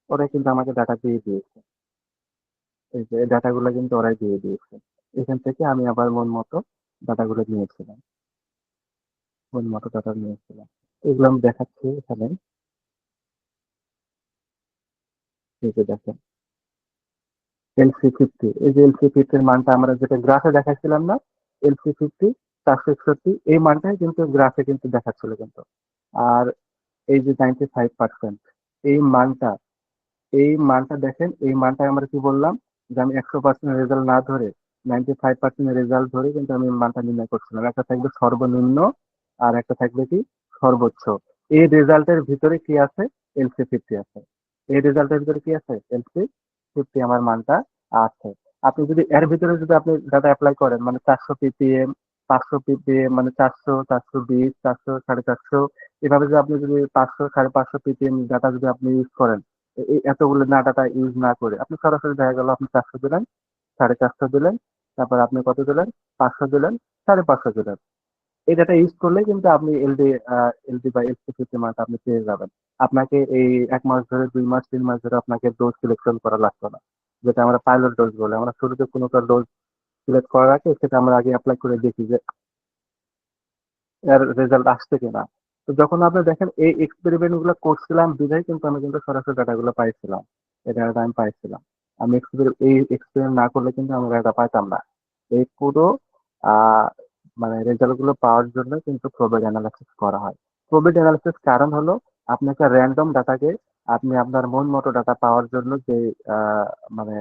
ওরা কিন্তু আমাকে ডাটা দিয়ে দিয়েছে। এই যে ডাটাগুলো কিন্তু ওরাই দিয়ে দিয়েছে। এখান থেকে আমি আবার মন মতো ডাটাগুলো নিয়েছিলাম, মন মতো ডাটা নিয়েছিলাম। এগুলো আমি দেখাচ্ছি এখানে। এই যে দেখেন LC50, এই যে LC50 এর মানটা আমরা যেটা গ্রাফে দেখাচ্ছিলাম না, LC50 461, এই মানটাই কিন্তু গ্রাফে কিন্তু দেখাচ্ছিল কিন্তু। আর এই যে 95%, এই মানটা, এই মানটা দেখেন, এই মানটা আমরা কি বললাম যে আমি 100% রেজাল্ট না ধরে 95% রেজাল্ট ধরে কিন্তু আমি মানটা নির্ণয় করছিলাম। একটা থাকবে সর্বনিম্ন আর একটা থাকবে কি সর্বোচ্চ। এই রেজাল্টের ভিতরে কি আছে? LC50 আছে। এই রেজাল্টের ভিতরে কি আছে? LC50 আমার মানটা আছে। আপনি যদি এর ভিতরে যদি আপনি ডাটা অ্যাপ্লাই করেন, মানে 400 ppm 500 ppm, মানে 400, 420, 400, 450, এভাবে যে আপনি যদি 500, 550 ppm ডাটা যদি আপনি ইউজ করেন, এই এতগুলো না ডাটা ইউজ না করে আপনি সরাসরি দেখা গেল আপনি 400 দিলেন, 450 দিলেন, তারপর আপনি কত দিলেন, 500 দিলেন, 550 দিলেন। এই ডাটা ইউজ করলে কিন্তু আপনি এলডি বা এলসিপিতে মার্ক আপনি পেয়ে যাবেন। আপনাকে এই 1 মাস ধরে, 2 মাস, 3 মাস ধরে আপনাকে ডোজ সিলেকশন করা লাগতো না, যেটা আমরা পাইলট ডোজ বলে। আমরা শুরুতে কোনো ডোজ সিলেক্ট করার আগে সেটা আমরা আগে অ্যাপ্লাই করে দেখি যে এর রেজাল্ট আসছে কিনা। তো যখন আপনি দেখেন এই এক্সপেরিমেন্ট গুলো করছিলাম বিধায় কিন্তু আমি কিন্তু সরাসরি ডাটা গুলো পাইছিলাম, এই ডাটা আমি পাইছিলাম। আমি এই এক্সপেরিমেন্ট না করলে কিন্তু আমরা ডাটা পাইতাম না। এই পুরো আহ মানে রেজাল্ট গুলো পাওয়ার জন্য কিন্তু প্রবেট অ্যানালাইসিস করা হয়। প্রবেট অ্যানালাইসিস কারণ হলো আপনাকে র্যান্ডম ডাটাকে আপনি আপনার মন মতো ডাটা পাওয়ার জন্য যে আহ মানে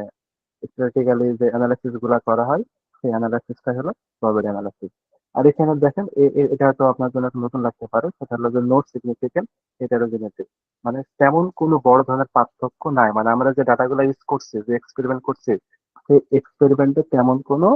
স্ট্যাটিস্টিক্যালি যে অ্যানালাইসিস গুলা করা হয়, সেই অ্যানালাইসিসটা হলো প্রবেট অ্যানালাইসিস। আর এখানে দেখেন এটা তো আপনার জন্য একটু নতুন লাগতে পারে, সেটা হলো যে নোট সিগনিফিকেন্ট হেটারোজেনেটি। মানে তেমন কোনো বড় ধরনের পার্থক্য নাই, মানে আমরা যে ডাটাগুলো ইউজ করছি, যে এক্সপেরিমেন্ট করছি, সেই এক্সপেরিমেন্টে তেমন কোনো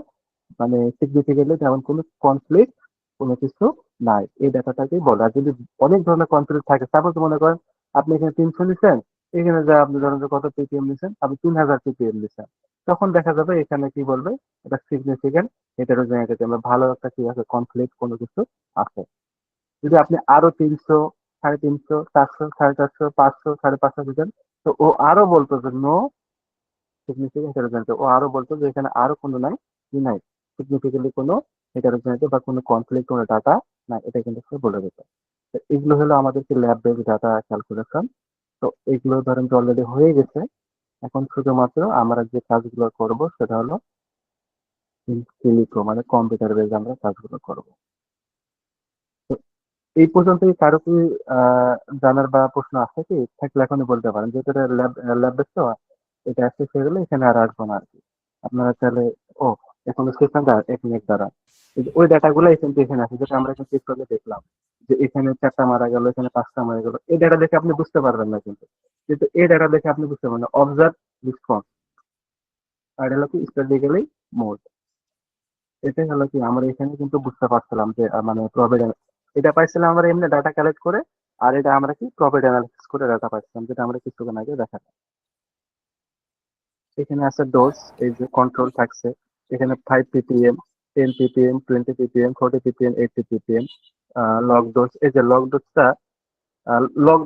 মানে সিগনিফিকেন্টলি তেমন কোনো কনফ্লিক্ট কোনো কিছু নাই, এই ডাটাটাকেই বলে। আর যদি অনেক ধরনের কনফ্লিক্ট থাকে, সাপোজ মনে করেন আপনি এখানে 300 নিছেন, এখানে যা আপনি ধরেন যে কত পিপিএম নিছেন, আপনি 3000 ppm নিছেন, তখন দেখা যাবে এখানে কি বলবে, এটা সিগনিফিকেন্ট হেটারোজেনিটি, আমরা ভালো একটা কি আছে, কনফ্লিক্ট কোনো কিছু আছে। যদি আপনি আরো 300, 350, 400, 450, 500, 550 দিতেন, তো ও আরো বলতো যে নো সিগনিফিকেন্ট হেটারোজেনিটি, ও আরো বলতো যে এখানে আরো কোনো নাই, কি নাই, সিগনিফিকেন্টলি কোনো হেটারোজেনিটি বা কোনো কনফ্লিক্ট কোনো ডাটা না, এটা কিন্তু সে বলে দিত। তো এগুলো হলো আমাদেরকে ল্যাব বেসড ডাটা ক্যালকুলেশন। তো এগুলো ধরেন যে অলরেডি হয়ে গেছে। এখন শুধুমাত্র আমরা যে কাজগুলো করব সেটা হলো ইন সিলিকো, মানে কম্পিউটার বেজ আমরা কাজগুলো করব। তো এই পর্যন্ত কি কারো কি আহ, জানার বা প্রশ্ন আছে কি? থাকলে এখনই বলতে পারেন, যেহেতু এটা ল্যাব ল্যাব বেস, তো এটা শেষ হয়ে গেলে এখানে আর আসবো না আর কি। আপনারা তাহলে, ও এখন সেশন 1 মিনিট দ্বারা ওই ডাটা গুলো কিন্তু এখানে আছে, যেটা আমরা কিন্তু একটু আগে দেখলাম যে এখানে 4টা মারা গেল, এখানে 5টা মারা গেল। এই ডাটা দেখে আপনি বুঝতে পারবেন না, কিন্তু কিন্তু এই ডাটা দেখে আপনি বুঝতে পারবেন না। অবজার্ভ, রেসপন্স, আর এটা হলো কি স্ট্র্যাটেজিক্যালি মোড। এটাই হলো কি আমরা এখানে কিন্তু বুঝতে পারছিলাম যে মানে প্রভিডেন্স, এটা পাইছিলাম আমরা এমনি ডাটা কালেক্ট করে, আর এটা আমরা কি প্রফিট অ্যানালিসিস করে ডাটা পাইছিলাম, যেটা আমরা কিছুক্ষণ আগে দেখালাম। এখানে আছে ডোজ, এই যে কন্ট্রোল থাকছে, এখানে 5 ppm, 10 ppm, 20 ppm, 40 ppm, 80 ppm। Log dose, এই যে লগ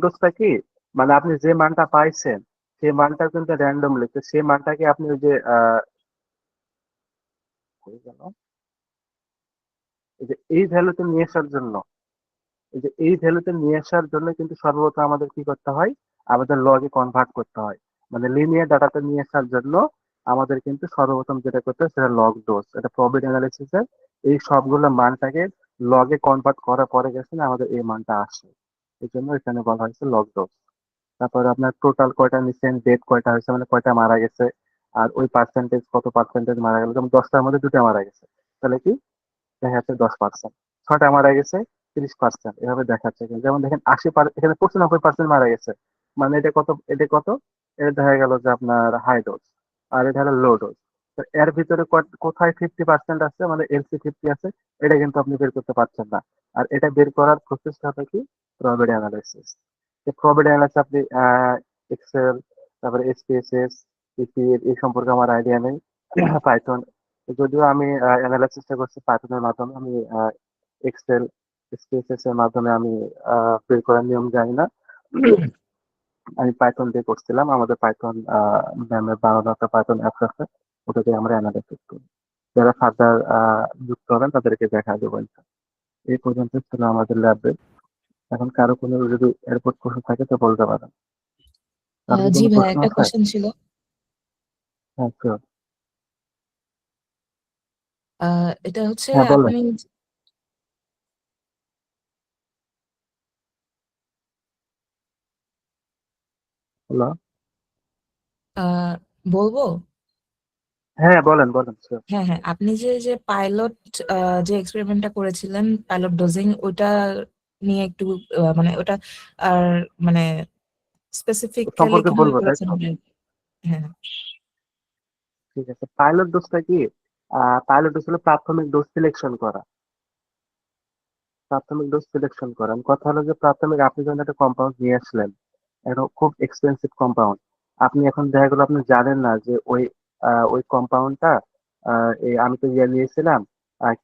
ডোজটা কি, মানে আপনি যে মানটা পাইছেন সেই মানটা কিন্তু র্যান্ডম লিখছে, সেই মানটাকে আপনি ওই যে হয়ে গেল, এই যে এই ভ্যালুতে নিয়ে আসার জন্য, এই যে এই ভ্যালুতে নিয়ে আসার জন্য কিন্তু সর্বপ্রথম আমাদের কি করতে হয়, আমাদের লগে কনভার্ট করতে হয়। মানে লিনিয়ার ডাটাতে নিয়ে আসার জন্য আমাদের কিন্তু সর্বপ্রথম যেটা করতে হয় সেটা লগ ডোজ, এটা প্রবিট অ্যানালিসিস এর এই সবগুলো মানটাকে লগে কনভার্ট করার পরে গেছে না আমাদের এই মানটা আসে। এই জন্য এখানে বলা হয়েছে লগ ডোজ। তারপরে আপনার টোটাল কয়টা নিচ্ছেন, ডেট কয়টা হয়েছে, মানে কয়টা মারা গেছে, আর ওই পার্সেন্টেজ কত পার্সেন্টেজ মারা গেল। যেমন 10টার মধ্যে 2টা মারা গেছে, তাহলে কি দেখা যাচ্ছে 10%। 6টা মারা গেছে, 30%, এভাবে দেখাচ্ছে। যেমন দেখেন 80, এখানে 95% মারা গেছে, মানে এটা কত, এটা কত, এটা দেখা গেল যে আপনার হাই ডোজ, আর এটা হলো লো ডোজ। তো এর ভিতরে কোথায় 50% আছে, মানে LC50 আছে, এটা কিন্তু আপনি বের করতে পারছেন না। আর এটা বের করার প্রসেসটা হবে কি, প্রবাবিলিটি অ্যানালাইসিস। এই প্রবাবিলিটি অ্যানালাইসিস আপনি এক্সেল, তারপরে এসপিএসএস, ইপিএল, এই সম্পর্কে আমার আইডিয়া নেই। পাইথন, যদিও আমি অ্যানালাইসিসটা করছি পাইথনের মাধ্যমে, আমি এক্সেল, এসপিএসএস এর মাধ্যমে আমি বের করার নিয়ম জানি না। আমি পাইথন দিয়ে করছিলাম, আমাদের পাইথন ম্যামের বানানো একটা পাইথন অ্যাপস আছে, ওটাতে আমরা অ্যানালাইসিস করি। যারা ফার্দার যুক্ত হবেন তাদেরকে দেখা দেবো ইনশাল্লাহ। এই পর্যন্ত ছিল আমাদের ল্যাবে। এখন কারো কোনো যদি এরপর প্রশ্ন থাকে তো বলতে পারেন। কারো কি জি কোনো ভাই, প্রশ্ন একটা আছে? কোশ্চেন ছিল। হ্যাঁ sure। এটা হচ্ছে হ্যাঁ বলেন। আপনি হ্যালো। আহ, বলবো। হ্যাঁ বলেন বলেন sure। হ্যাঁ হ্যাঁ, আপনি যে যে পাইলট যে এক্সপেরিমেন্টটা করেছিলেন, পাইলট ডোজিং, ওটা নিয়ে একটু মানে ওটা আর মানে স্পেসিফিক্যালি সম্পর্কে কিভাবে বলবো তাই করেছেন তো? ওটা। হ্যাঁ ঠিক আছে, পাইলট ডোজটা কি, পাইলট ডোজ হলো প্রাথমিক ডোজ সিলেকশন করা। প্রাথমিক ডোজ সিলেকশন করেন। কথা হলো যে প্রাথমিক আপনি যখন একটা কম্পাউন্ড নিয়ে আসলেন, এটা খুব এক্সপেন্সিভ কম্পাউন্ড। আপনি এখন দেখা গেলো আপনি জানেন না যে ওই কম্পাউন্ডটা, এই আমি তো ইয়ে নিয়েছিলাম,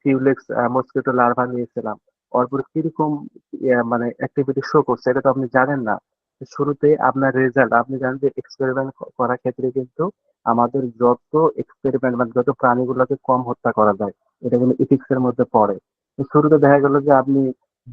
কিউলেক্স মসকিটো লার্ভা নিয়েছিলাম, ওর উপর কিরকম মানে অ্যাক্টিভিটি শো করছে এটা তো আপনি জানেন না। শুরুতে আপনার রেজাল্ট আপনি জানেন যে এক্সপেরিমেন্ট করার ক্ষেত্রে কিন্তু আমাদের যত এক্সপেরিমেন্ট মানে যত প্রাণীগুলোকে কম হত্যা করা যায় এটা কিন্তু ইথিক্স এর মধ্যে পড়ে। তো শুরুতে দেখা গেল যে আপনি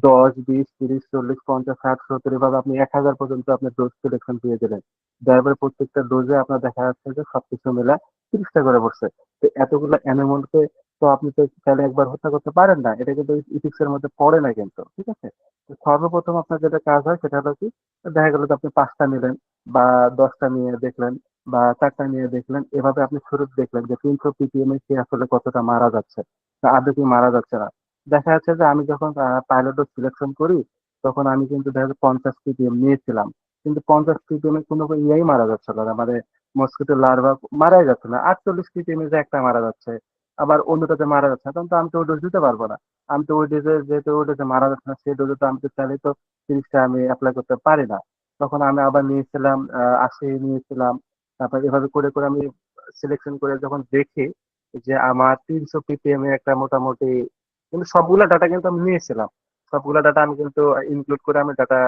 10, 20, 30, 40, 50, 60, 70 এভাবে আপনি 1000 পর্যন্ত আপনার ডোজ সিলেকশন দিয়ে দিলেন। দেওয়ার প্রত্যেকটা ডোজে আপনার দেখা যাচ্ছে যে সবকিছু মিলে 30টা করে পড়ছে। তো এতগুলো অ্যানিমালকে তো আপনি তো চাইলে একবার হত্যা করতে পারেন না, এটা কিন্তু ইথিক্স এর মধ্যে পড়ে না কিন্তু, ঠিক আছে? তো সর্বপ্রথম আপনার যেটা কাজ হয় সেটা হলো কি, দেখা গেল যে আপনি 5টা নিলেন বা 10টা নিয়ে দেখলেন বা 4টা নিয়ে দেখলেন, এভাবে আপনি শুরু দেখলেন যে 300 ppm এ সে আসলে কতটা মারা যাচ্ছে বা আদৌ কি মারা যাচ্ছে না। দেখা যাচ্ছে যে আমি যখন পাইলট সিলেকশন করি তখন আমি কিন্তু দেখা যাচ্ছে 50 ppm নিয়েছিলাম, কিন্তু 50 ppm এ কোনো ইয়াই মারা যাচ্ছিল না, মানে মসকিটো লার্ভা মারাই যাচ্ছে না। 48 ppm এ যে একটা মারা যাচ্ছে, আবার অন্যটাতে মারা যাচ্ছে না, তখন তো আমি তো ওই ডোজ দিতে পারবো না। আমি তো ওই ডোজে যেহেতু ওই ডোজে মারা যাচ্ছে না, সেই ডোজে তো আমি তো চাইলে তো 30টা আমি অ্যাপ্লাই করতে পারি না। তখন আমি আবার নিয়েছিলাম 80 নিয়েছিলাম। তারপর এভাবে করে করে আমি সিলেকশন করে যখন দেখি যে আমার 300 ppm এ একটা মোটামুটি, কিন্তু সবগুলা ডাটা কিন্তু আমি নিয়েছিলাম, সবগুলা ডাটা আমি কিন্তু ইনক্লুড করে আমি ডাটা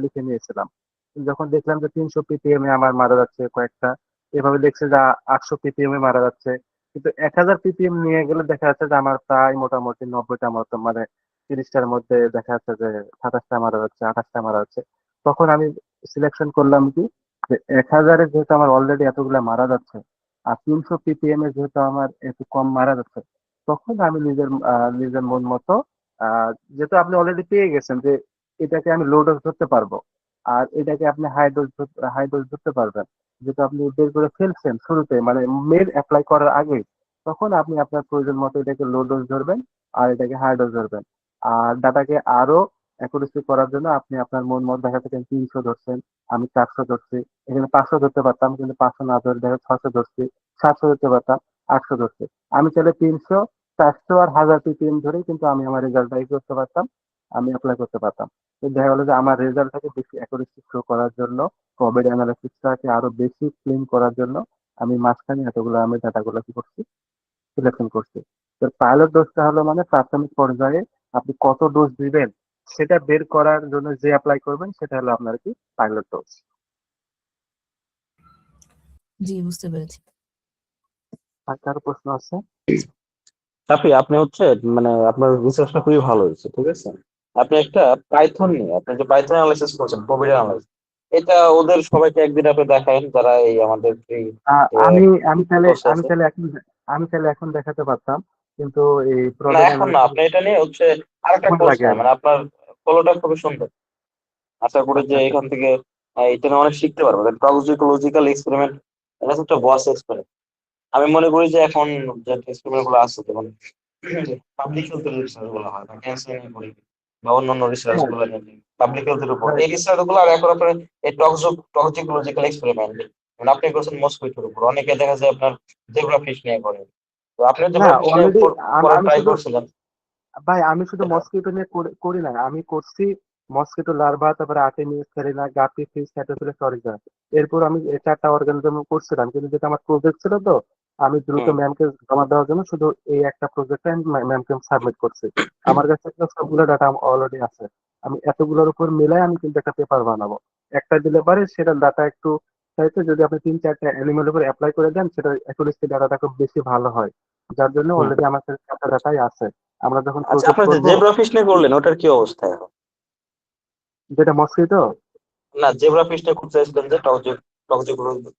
লিখে নিয়েছিলাম। যখন দেখলাম যে 300 ppm এ আমার মারা যাচ্ছে কয়েকটা, এভাবে দেখছে যে 800 ppm এ মারা যাচ্ছে, কিন্তু 1000 ppm নিয়ে গেলে দেখা যাচ্ছে যে আমার প্রায় মোটামুটি 90টা মতো, মানে 30টার মধ্যে দেখা যাচ্ছে যে 27টা মারা যাচ্ছে, 28টা মারা যাচ্ছে। তখন আমি সিলেকশন করলাম কি, যে 1000-এ যেহেতু আমার অলরেডি এতগুলা মারা যাচ্ছে, আর 300 ppm এ যেহেতু আমার এত কম মারা যাচ্ছে, তখন আমি নিজের মন মতো, যেহেতু আপনি অলরেডি পেয়ে গেছেন যে এটাকে আমি লো ডোজ ধরতে পারবো আর এটাকে আপনি হাই ডোজ ধরতে পারবেন, যেহেতু আপনি বের করে ফেলছেন শুরুতে মানে মেল অ্যাপ্লাই করার আগে, তখন আপনি আপনার প্রয়োজন মতো এটাকে লো ডোজ ধরবেন আর এটাকে হাই ডোজ ধরবেন। আর ডাটাকে আরো অ্যাকুরেসি করার জন্য আপনি আপনার মন মতো দেখা থেকে 300 ধরছেন, আমি 400 ধরছি, এখানে 500 ধরতে পারতাম কিন্তু 500 না ধরে দেখা 600 ধরছি, 700 ধরতে পারতাম, 800 ধরছি। আমি চাইলে 300, 400 আর 1000 ppm ধরেই কিন্তু আমি আমার রেজাল্টটা করতে পারতাম, আমি অ্যাপ্লাই করতে পারতাম। তো দেখা গেলো যে আমার রেজাল্টটাকে বেশি অ্যাকুরেসি শো করার জন্য, কোভিড অ্যানালাইসিসটাকে আরো বেশি ক্লিন করার জন্য আমি মাঝখানে এতগুলো আমি ডাটাগুলো কি করছি, সিলেকশন করছি। তো পাইলট ডোজটা হলো মানে প্রাথমিক পর্যায়ে আপনি কত ডোজ দিবেন সেটা বের করার জন্য যে অ্যাপ্লাই করবেন সেটা হলো আপনার কি পাইলট ডোজ। জি, বুঝতে পেরেছি। আর কারো প্রশ্ন আছে? আপনি আপনি হচ্ছে মানে আপনার রিসার্চটা খুবই ভালো হয়েছে, ঠিক আছে। আপনি একটা পাইথন নিয়ে আপনি যে পাইথন অ্যানালাইসিস করছেন, কোভিড অ্যানালাইসিস, এটা ওদের সবাইকে একদিন আপনি দেখায়েন যারা এই আমাদের এই আহ, আমি আমি চাইলে কোর্সে আমি আছে। চাইলে এখন আমি চাইলে এখন দেখাতে পারতাম, কিন্তু এই না প্রবলেম এখন না, আপনি এটা নিয়ে হচ্ছে আরেকটা সময় কোর্স লাগে না, আর মানে কি। আপনার ফলোটা খুবই সুন্দর। আশা করি আচ্ছা যে আচ্ছা। এখান থেকে এটা নিয়ে অনেক শিখতে পারবেন। টক্সিকোলজিক্যাল এক্সপেরিমেন্ট, এটা হচ্ছে একটা বস এক্সপেরিমেন্ট। আমি মনে করি যে এখন যে এক্সপেরিমেন্ট গুলো আছে, যেমন পাবলিক হেলথ রিসার্চ গুলো হয় বা ক্যান্সার নিয়ে করি বা অন্যান্য রিসার্চ হ্যাঁ গুলো নিয়ে পাবলিক হেলথের উপর, ভাই। এই রিসার্চ গুলো আর এখন আপনার এই টক্সিকোলজিক্যাল এক্সপেরিমেন্ট, মানে আপনি করছেন মস্কুইটোর উপর, অনেকে দেখা যায় আপনার জেব্রা ফিশ নিয়ে করে। তো আপনি না জেব্রা ফিশ নিয়ে অলরেডি করার আমি ট্রাই শুধু, করছিলেন ভাই আমি শুধু এটা। মসকিটো নিয়ে করি না, আমি করছি মসকিটো লার্ভা, তারপরে আর্টেমিস সেরিনা, গাপি ফিশ, স্যাটোফিলাস অরিজিনাল। এরপর আমি এই 4টা অর্গানিজম করছিলাম, কিন্তু যেটা আমার প্রজেক্ট ছিল তো আমি দ্রুত হুম ম্যামকে জমা দেওয়ার জন্য শুধু এই একটা প্রজেক্টে আমি ম্যামকে সাবমিট করছি। আমার কাছে তো সবগুলো ডাটা অলরেডি আছে, আমি এতগুলোর উপর মিলাই আমি কিন্তু একটা পেপার বানাবো। একটা দিলে পারে সেটা ডাটা একটু চাইতে যদি আপনি 3-4টা অ্যানিমেল উপর অ্যাপ্লাই করে দেন সেটা অ্যাকুরেসি ডাটাটা খুব বেশি ভালো হয়, যার জন্য হুম। অলরেডি আমার কাছে 4টা ডাটাই আছে। আমরা যখন আচ্ছা, প্রজেক্ট আপনার যে করব, জেব্রা ফিশ নিয়ে করলেন ওটার কি অবস্থা এখন? যেটা মসকিটো, না, জেব্রা ফিশ নিয়ে করতে চাইছিলেন যে টক্সিকোলজিক্যাল,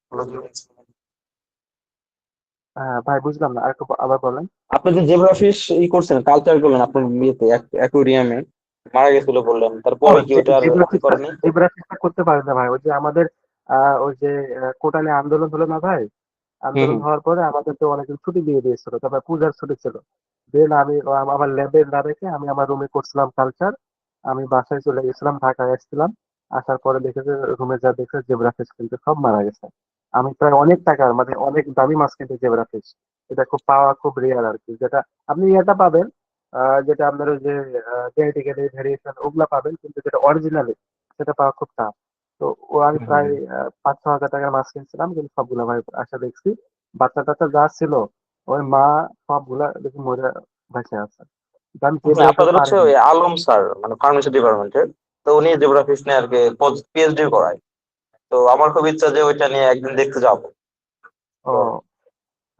ভাই বুঝলাম না, আরেকটু আবার বলেন। আপনি যে জেব্রা ফিশ ই করছেন, কালচার করলেন আপনার ইয়েতে অ্যাকুয়ারিয়ামে, মারা গেছিল বললেন, ও তারপরে কি ওটা আর জিব্রা ই ফিশটা, করেনি? জিব্রা ফিশটা করতে পারে না ভাই, ওই যে আমাদের ওই যে কোটানে আন্দোলন হলো না ভাই, হুম আন্দোলন হুম হওয়ার পরে আমাদের তো অনেকদিন ছুটি দিয়ে দিয়েছিল, তারপর পূজার ছুটি ছিল। দেন আমি আমার ল্যাবে না রেখে আমি আমার রুমে করছিলাম কালচার। আমি বাসায় চলে গেছিলাম, ঢাকায় আসছিলাম। আসার পরে দেখে যে রুমে যা দেখে জেব্রা ফিশ কিন্তু সব মারা গেছে। আমি প্রায় অনেক টাকার মানে অনেক দামি মাছ কিনতে জেব্রা ফিশ, এটা খুব পাওয়া খুব রেয়ার আর কি, যেটা আপনি এটা পাবেন যেটা আপনার ওই যে জেনেটিক্যালি ভেরিয়েশন ওগুলা পাবেন, কিন্তু যেটা অরিজিনালি সেটা পাওয়া খুব টাফ। তো ও আমি প্রায় হুম। 5-6 হাজার টাকার মাছ কিনছিলাম, কিন্তু সবগুলা ভাই আশা দেখছি বাচ্চা টাচ্চা যা ছিল ওর মা সবগুলা দেখি মরে ভেসে আছে। তো আমি হ্যাঁ, যেভাবে আপনাদের হচ্ছে পারিনি। ওই আলম স্যার মানে ফার্মেসি ডিপার্টমেন্টের, তো উনি জেব্রা ফিশ নিয়ে আর কি পিএইচডি করায়। তো আমার খুব ইচ্ছা যে ওইটা নিয়ে একদিন দেখতে যাবো। ও তো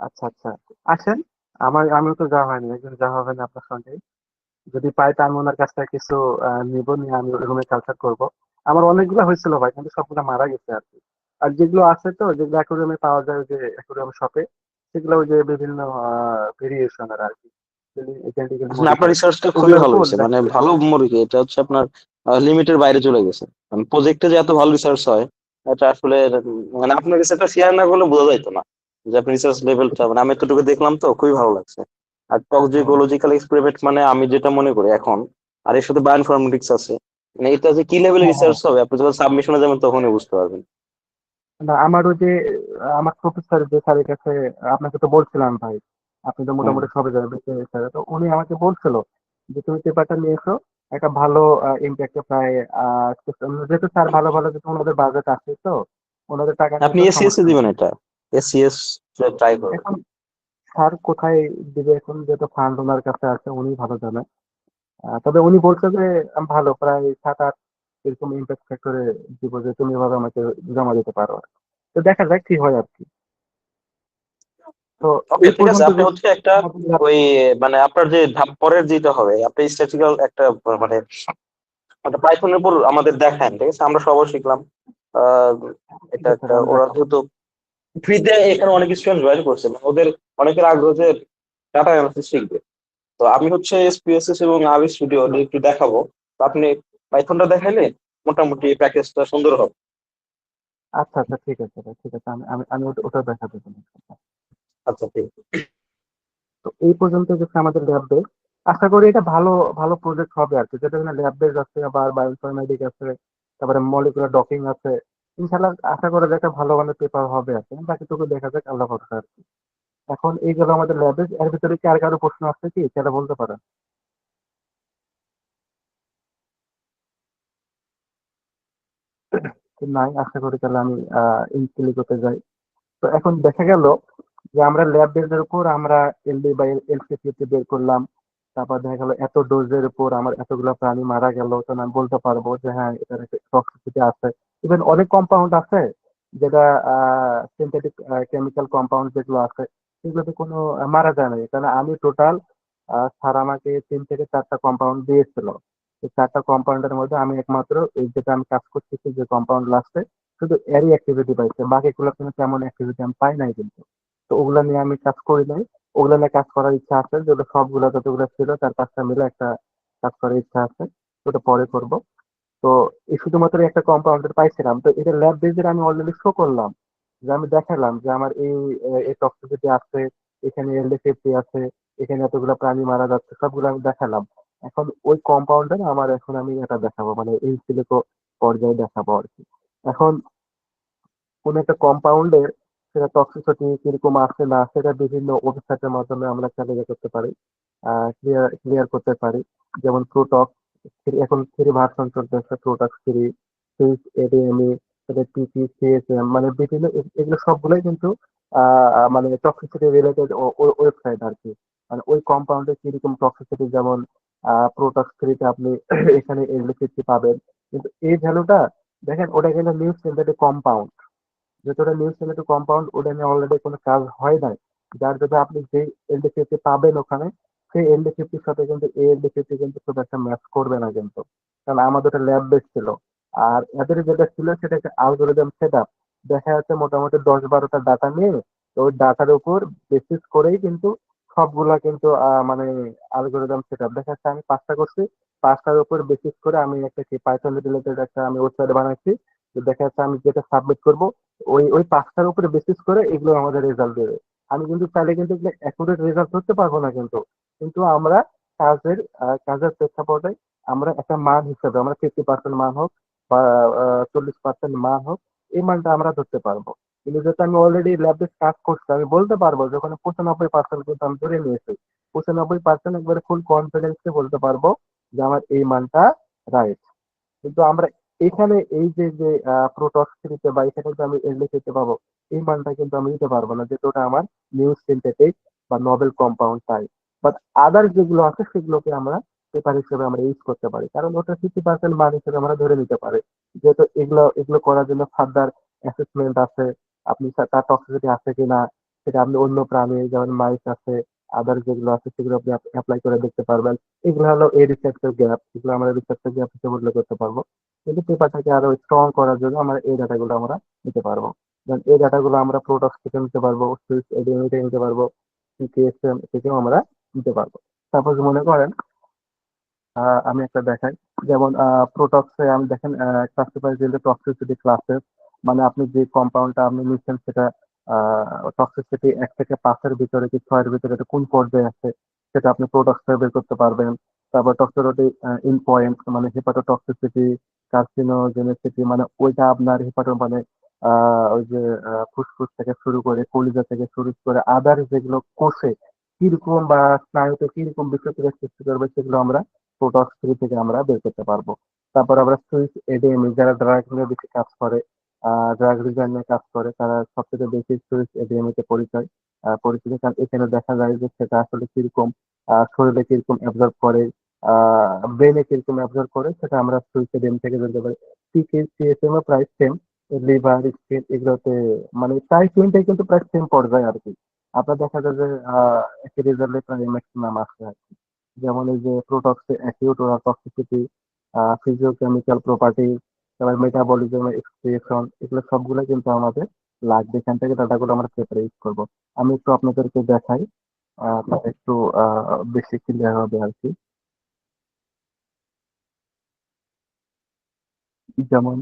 আচ্ছা আচ্ছা, আসেন। আমিও তো যাওয়া হয়নি, একদিন যাওয়া হবে না আপনার সঙ্গে। যদি পাই তা আমি ওনার কাছ থেকে কিছু নিবো, নিয়ে আমি রুমে কালচার করবো। আমার অনেকগুলো হয়েছিল ভাই, কিন্তু সবগুলো মারা গেছে আর কি। আর যেগুলো আছে তো, যেগুলো অ্যাকুরিয়ামে পাওয়া যায় ওই যে অ্যাকুরিয়াম শপে, সেগুলো ওই যে বিভিন্ন ভেরিয়েশনের আর কি, জেনেটিক্যালি আসলে আপনার মডিফাইড, রিসার্চটা খুবই ওগুলোর ভালো উপর হয়েছে, লেখা মানে থাকে। ভালো মুরগি এটা হচ্ছে আপনার লিমিটের বাইরে চলে গেছে। মানে প্রজেক্টে যে এত ভালো রিসার্চ হয় এটা আসলে মানে আপনার রিসার্চটা শেয়ার না করলে বোঝা যাইতো না যে আপনার রিসার্চ লেভেলটা, মানে আমি এতটুকু দেখলাম তো খুবই ভালো লাগছে। আর হ্যাঁ টক্সিকোলজিক্যাল এক্সপেরিমেন্ট মানে আমি যেটা মনে করি এখন, আর এর সাথে বায়োইনফরমেটিক্স আছে, মানে এটা যে কি লেভেলের হ্যাঁ হ্যাঁ। রিসার্চ হবে আপনি যখন সাবমিশনে যাবেন তখনই বুঝতে পারবেন। না, আমার ওই যে আমার প্রফেসর যে স্যারের কাছে আপনাকে তো বলছিলাম ভাই, আপনি তো হুম। মোটামুটি সবে যাবেন স্যার, তো উনি আমাকে বলছিল যে তুমি পেপারটা নিয়ে এসো, একটা ভালো ইম্প্যাক্টে প্রায় যেহেতু স্যার ভালো ভালো, যেহেতু ওনাদের বাজেট আছে তো, ওনাদের টাকা নিয়ে আপনি তো এসিএস এ সমস্যা দিবেন নেই। এটা, এসিএস ট্রাই করবেন। এখন স্যার কোথায় দিবে, এখন যেহেতু ফান্ড ওনার কাছে আছে উনি ভালো জানেন। তবে উনি বলছে যে ভালো প্রায় 7-8 এরকম ইম্প্যাক্ট ফ্যাক্টরে দিব, যে তুমি এভাবে আমাকে জমা দিতে পারো। তো দেখা যাক কি হয় আর কি। তো ওকে, এই ঠিক আছে। পর্যন্ত আপনি যে হচ্ছে একটা আমাদের ওই মানে আপনার যে ধাপ পরের যেটা হবে আপনি স্ট্যাটিস্টিক্যাল একটা মানে একটা পাইথনের উপর আমাদের দেখান, ঠিক আছে? আমরা সবাই শিখলাম। আহ ঠিক এটা আছে, একটা আমি ওরা দেখাবো। যেহেতু ফ্রিতে এখানে অনেক স্টুডেন্ট জয়েন করছে, মানে ওদের অনেকের আগ্রহ যে ডাটা অ্যানালিসিস শিখবে। তো আমি হচ্ছে এসপিএসএস এবং আভি স্টুডিও একটু দেখাবো। তো আপনি পাইথনটা দেখাইলে মোটামুটি প্যাকেজটা সুন্দর হবে। আচ্ছা আচ্ছা, ঠিক আছে ভাই, ঠিক আছে, আমি আমি আমি ওটা দেখাবো তোমাকে। আচ্ছা, ঠিক। তো এই পর্যন্ত হচ্ছে আমাদের ল্যাব বেস। আশা করি এটা ভালো ভালো প্রজেক্ট হবে আর কি, যেটা কিনা ল্যাব বেস আছে, আবার বায়োইনফরমেটিক আছে, তারপরে মলিকুলার ডকিং আছে। ইনশাল্লাহ আশা করা যায় একটা ভালো ভালো পেপার হবে আর কি, বাকিটুকু দেখা যাক আল্লাহ ভরসা আর কি। এখন এই গেল আমাদের ল্যাব বেস, এর ভিতরে কি আর কারো প্রশ্ন আছে কি, সেটা বলতে পারেন। কি নাই, আশা করি তাহলে আমি ইনক্লুড যাই। তো এখন দেখা গেল যে আমরা ল্যাব বেসের উপর আমরা এলডি বা এলসিসি বের করলাম। তারপর দেখা গেল এত ডোজের উপর আমার এতগুলো প্রাণী মারা গেল, তো আমি বলতে পারবো যে হ্যাঁ এটার টক্সিসিটি আছে। ইভেন অনেক কম্পাউন্ড আছে যেটা সিনথেটিক কেমিক্যাল কম্পাউন্ড যেগুলো আছে, সেগুলোতে কোনো মারা যায় না, কারণ আমি টোটাল স্যার আমাকে 3 থেকে 4টা কম্পাউন্ড দিয়েছিল। এই 4টা কম্পাউন্ডের মধ্যে আমি একমাত্র এই যেটা আমি কাজ করতেছি যে কম্পাউন্ড লাস্টে, শুধু এরই অ্যাক্টিভিটি পাইছে, বাকিগুলো কিন্তু তেমন অ্যাক্টিভিটি আমি পাই নাই কিন্তু। তো ওগুলা নিয়ে আমি কাজ করি নাই। ওগুলা নিয়ে কাজ করার ইচ্ছা আছে, যেগুলো সবগুলো যতগুলো ছিল তার 5টা মিলে একটা কাজ করার ইচ্ছা আছে, ওটা পরে করব। তো এই শুধুমাত্র একটা কম্পাউন্ডার পাইছিলাম, তো এটা ল্যাব বেজের আমি অলরেডি শো করলাম, যে আমি দেখালাম যে আমার এই টক্সিসিটি আছে, এখানে এলডি50 আছে, এখানে এতগুলো প্রাণী মারা যাচ্ছে, সবগুলো আমি দেখালাম। এখন ওই কম্পাউন্ডার আমার, এখন আমি এটা দেখাবো, মানে এই সিলিকো পর্যায়ে দেখাবো আর কি। এখন কোন একটা কম্পাউন্ডের সেটা টক্সিসিটি কিরকম আছে না আছে, এটা বিভিন্ন ওয়েবসাইটের মাধ্যমে আমরা ক্যালিব্রেট করতে পারি, ক্লিয়ার ক্লিয়ার করতে পারি। যেমন প্রোটক্স, এখন 3 ভার্সন চলতেছে, প্রোটক্স 3, সিক্স, এডিএমই, পিপি, সিএসএম, মানে বিভিন্ন এগুলো সবগুলোই কিন্তু মানে টক্সিসিটি রিলেটেড ওয়েবসাইট আর কি। মানে ওই কম্পাউন্ডে কিরকম টক্সিসিটি, যেমন প্রোটক্স 3 তে আপনি এখানে এলডি50 পাবেন, কিন্তু এই ভ্যালুটা দেখেন ওটা কিন্তু নিউ সিনথেটিক কম্পাউন্ড, যেহেতু ওটা নিউ সিলেক্ট কম্পাউন্ড, ওটা নিয়ে অলরেডি কোনো কাজ হয় নাই। যার জন্য আপনি যে এলডি50 পাবেন ওখানে, সেই এলডি50 সাথে কিন্তু এই এলডি50 কিন্তু খুব একটা ম্যাচ করবে না কিন্তু, কারণ আমাদের ওটা ল্যাব বেস ছিল। আর এদের যেটা ছিল সেটা একটা অ্যালগোরিদম সেট আপ, দেখা যাচ্ছে মোটামুটি 10-12টা ডাটা নিয়ে, তো ওই ডাটার উপর বেসিস করেই কিন্তু সবগুলা কিন্তু মানে অ্যালগোরিদম সেট আপ দেখা যাচ্ছে আমি 5টা করছি, 5টার উপর বেসিস করে আমি একটা কি পাইথন রিলেটেড একটা আমি ওয়েবসাইট বানাচ্ছি। তো দেখা যাচ্ছে আমি যেটা সাবমিট করব, ওই ওই 5টার উপরে বেসিস করে এগুলো আমাদের রেজাল্ট দেবে। আমি কিন্তু চাইলে কিন্তু অ্যাকুরেট রেজাল্ট ধরতে পারবো না কিন্তু, কিন্তু আমরা কাজের কাজের প্রেক্ষাপটে আমরা একটা মান হিসেবে, আমরা 50% মান হোক বা 40% মান হোক, এই মানটা আমরা ধরতে পারবো। কিন্তু যেহেতু আমি অলরেডি ল্যাব বেস কাজ করছি, আমি বলতে পারবো যে ওখানে 95% কিন্তু আমি ধরে নিয়েছি। 95% একবারে ফুল কনফিডেন্সে বলতে পারবো যে আমার এই মানটা রাইট। কিন্তু আমরা এখানে এই যে প্রোটক্সিতে বা এখানে যে আমি এলডিসিতে পাবো, এই মানটা কিন্তু আমি দিতে পারবো না, যেহেতু ওটা আমার নিউ সিনথেটিক বা novel compound type. But other যেগুলো আছে সেগুলোকে আমরা পেপার হিসেবে আমরা ইউজ করতে পারি, কারণ ওটা 50% মান হিসেবে আমরা ধরে নিতে পারি। যেহেতু এগুলো এগুলো করার জন্য ফার্দার অ্যাসেসমেন্ট আছে, আপনি তার টক্সিসিটি আছে কিনা সেটা আপনি অন্য প্রাণী যেমন মাইস আছে, আদার যেগুলো আছে সেগুলো আপনি অ্যাপ্লাই করে দেখতে পারবেন। এগুলো হলো এই রিসার্চের গ্যাপ, এগুলো আমরা রিসার্চের গ্যাপ হিসেবে উল্লেখ করতে পারবো। কিন্তু পেপারটাকে আরো স্ট্রং করার জন্য আমরা এই ডাটাগুলো আমরা নিতে পারবো। যেমন এই ডাটাগুলো আমরা প্রোটক্স থেকে নিতে পারবো, সুইস এডিএমই থেকে নিতে পারবো, সিকেএসএম থেকেও আমরা নিতে পারবো। সাপোজ মনে করেন আমি একটা দেখাই, যেমন প্রোটক্সে আমি দেখেন ক্লাসিফাই দিলে টক্সিসিটি ক্লাসেস, মানে আপনি যে কম্পাউন্ডটা আপনি নিচ্ছেন সেটা টক্সিসিটি 1 থেকে 5-এর ভিতরে কি 6-এর ভিতরে এটা কোন পর্যায়ে আছে সেটা আপনি প্রোটক্সে বের করতে পারবেন। তারপর টক্সিসিটি ইন পয়েন্ট মানে হেপাটোটক্সিসিটি, কার্সিনোজেনিসিটি, মানে ওইটা আপনার হেপাটো মানে ওই যে ফুসফুস থেকে শুরু করে কলিজা থেকে শুরু করে আদার যেগুলো কোষে কিরকম বা স্নায়ুতে কিরকম বিকৃতি সৃষ্টি করবে সেগুলো আমরা প্রোটক্স থেকে আমরা বের করতে পারবো। তারপর আমরা সুইস এডিএমই যারা ড্রাগ নিয়ে বেশি কাজ করে, ড্রাগ ডিজাইন নিয়ে কাজ করে, তারা সবচেয়ে বেশি সুইস এডিএমই তে পরিচিত, কারণ এখানে দেখা যায় যে সেটা আসলে কিরকম শরীরে কিরকম অ্যাবজর্ব করে, ব্রেনে কিরকম অ্যাবজর্ব করে সেটা আমরা সুইস এডিএম থেকে জানতে পারি। সিএসএম ও প্রায় সেম, লিভার স্কিন এগুলোতে মানে প্রায় তিনটাই কিন্তু প্রায় সেম পর্যায়ে আর কি। আপনার দেখা যায় যে একই রেজাল্টে প্রায় ম্যাক্সিমাম আসে আর কি। যেমন এই যে প্রোটক্সে অ্যাকিউট টক্সিসিটি, ফিজিওকেমিক্যাল প্রপার্টি, তারপর মেটাবলিজম এক্সপ্রেশন, এগুলো সবগুলো কিন্তু আমাদের লাগবে। এখান থেকে ডাটাগুলো আমরা পেপারে ইউজ করবো। আমি একটু আপনাদেরকে দেখাই, তাহলে একটু বেশি ক্লিয়ার হবে আর কি। যেমন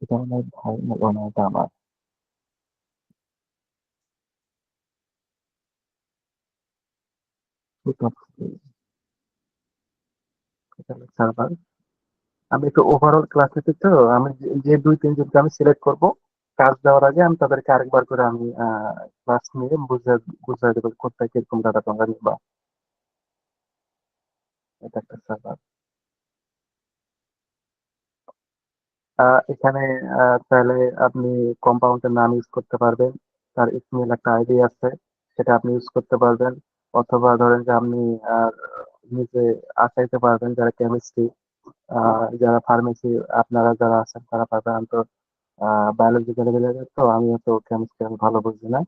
এটা মনে হয় ভাই না মনে হয় এটা আমার সার্ভার। আমি একটু ওভারঅল ক্লাসে তো আমি যে 2-3 জনকে আমি সিলেক্ট করব, কাজ দেওয়ার আগে আমি তাদেরকে আরেকবার করে আমি ক্লাস নিয়ে বুঝিয়ে দেবো কোথায় কিরকম ডাটা তোমরা নিবা। এটা একটা সার্ভার। এখানে চাইলে আপনি কম্পাউন্ডের নাম ইউজ করতে পারবেন, তার ইসমেল একটা আইডি আছে সেটা আপনি ইউজ করতে পারবেন, অথবা ধরেন যে আপনি আহ, নিজে আঁকাইতে পারবেন যারা কেমিস্ট্রি, যারা ফার্মেসি আপনারা যারা আছেন তারা পারবেন। আমি তো বায়োলজিক্যাল রিলেটেড, তো আমিও তো কেমিস্ট্রি ভালো বুঝি না।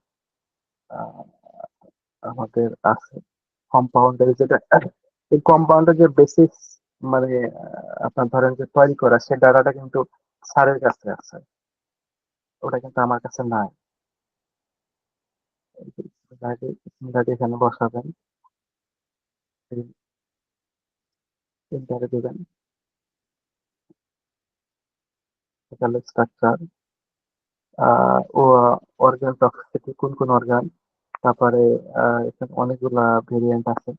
আহ, আমাদের আছে কম্পাউন্ডের যেটা, এই কম্পাউন্ডের যে বেসিক মানে আপনার ধরেন যে তৈরি করা সে ডাটাটা কিন্তু স্যারের কাছে আছে, ওটা কিন্তু আমার কাছে নাই। ডাটা এখানে বসাবেন, এন্টারে দিবেন, তাহলে স্ট্রাকচার ও অর্গান টক্সিসিটি কোন কোন অর্গান, তারপরে এখানে অনেকগুলা ভেরিয়েন্ট আছে।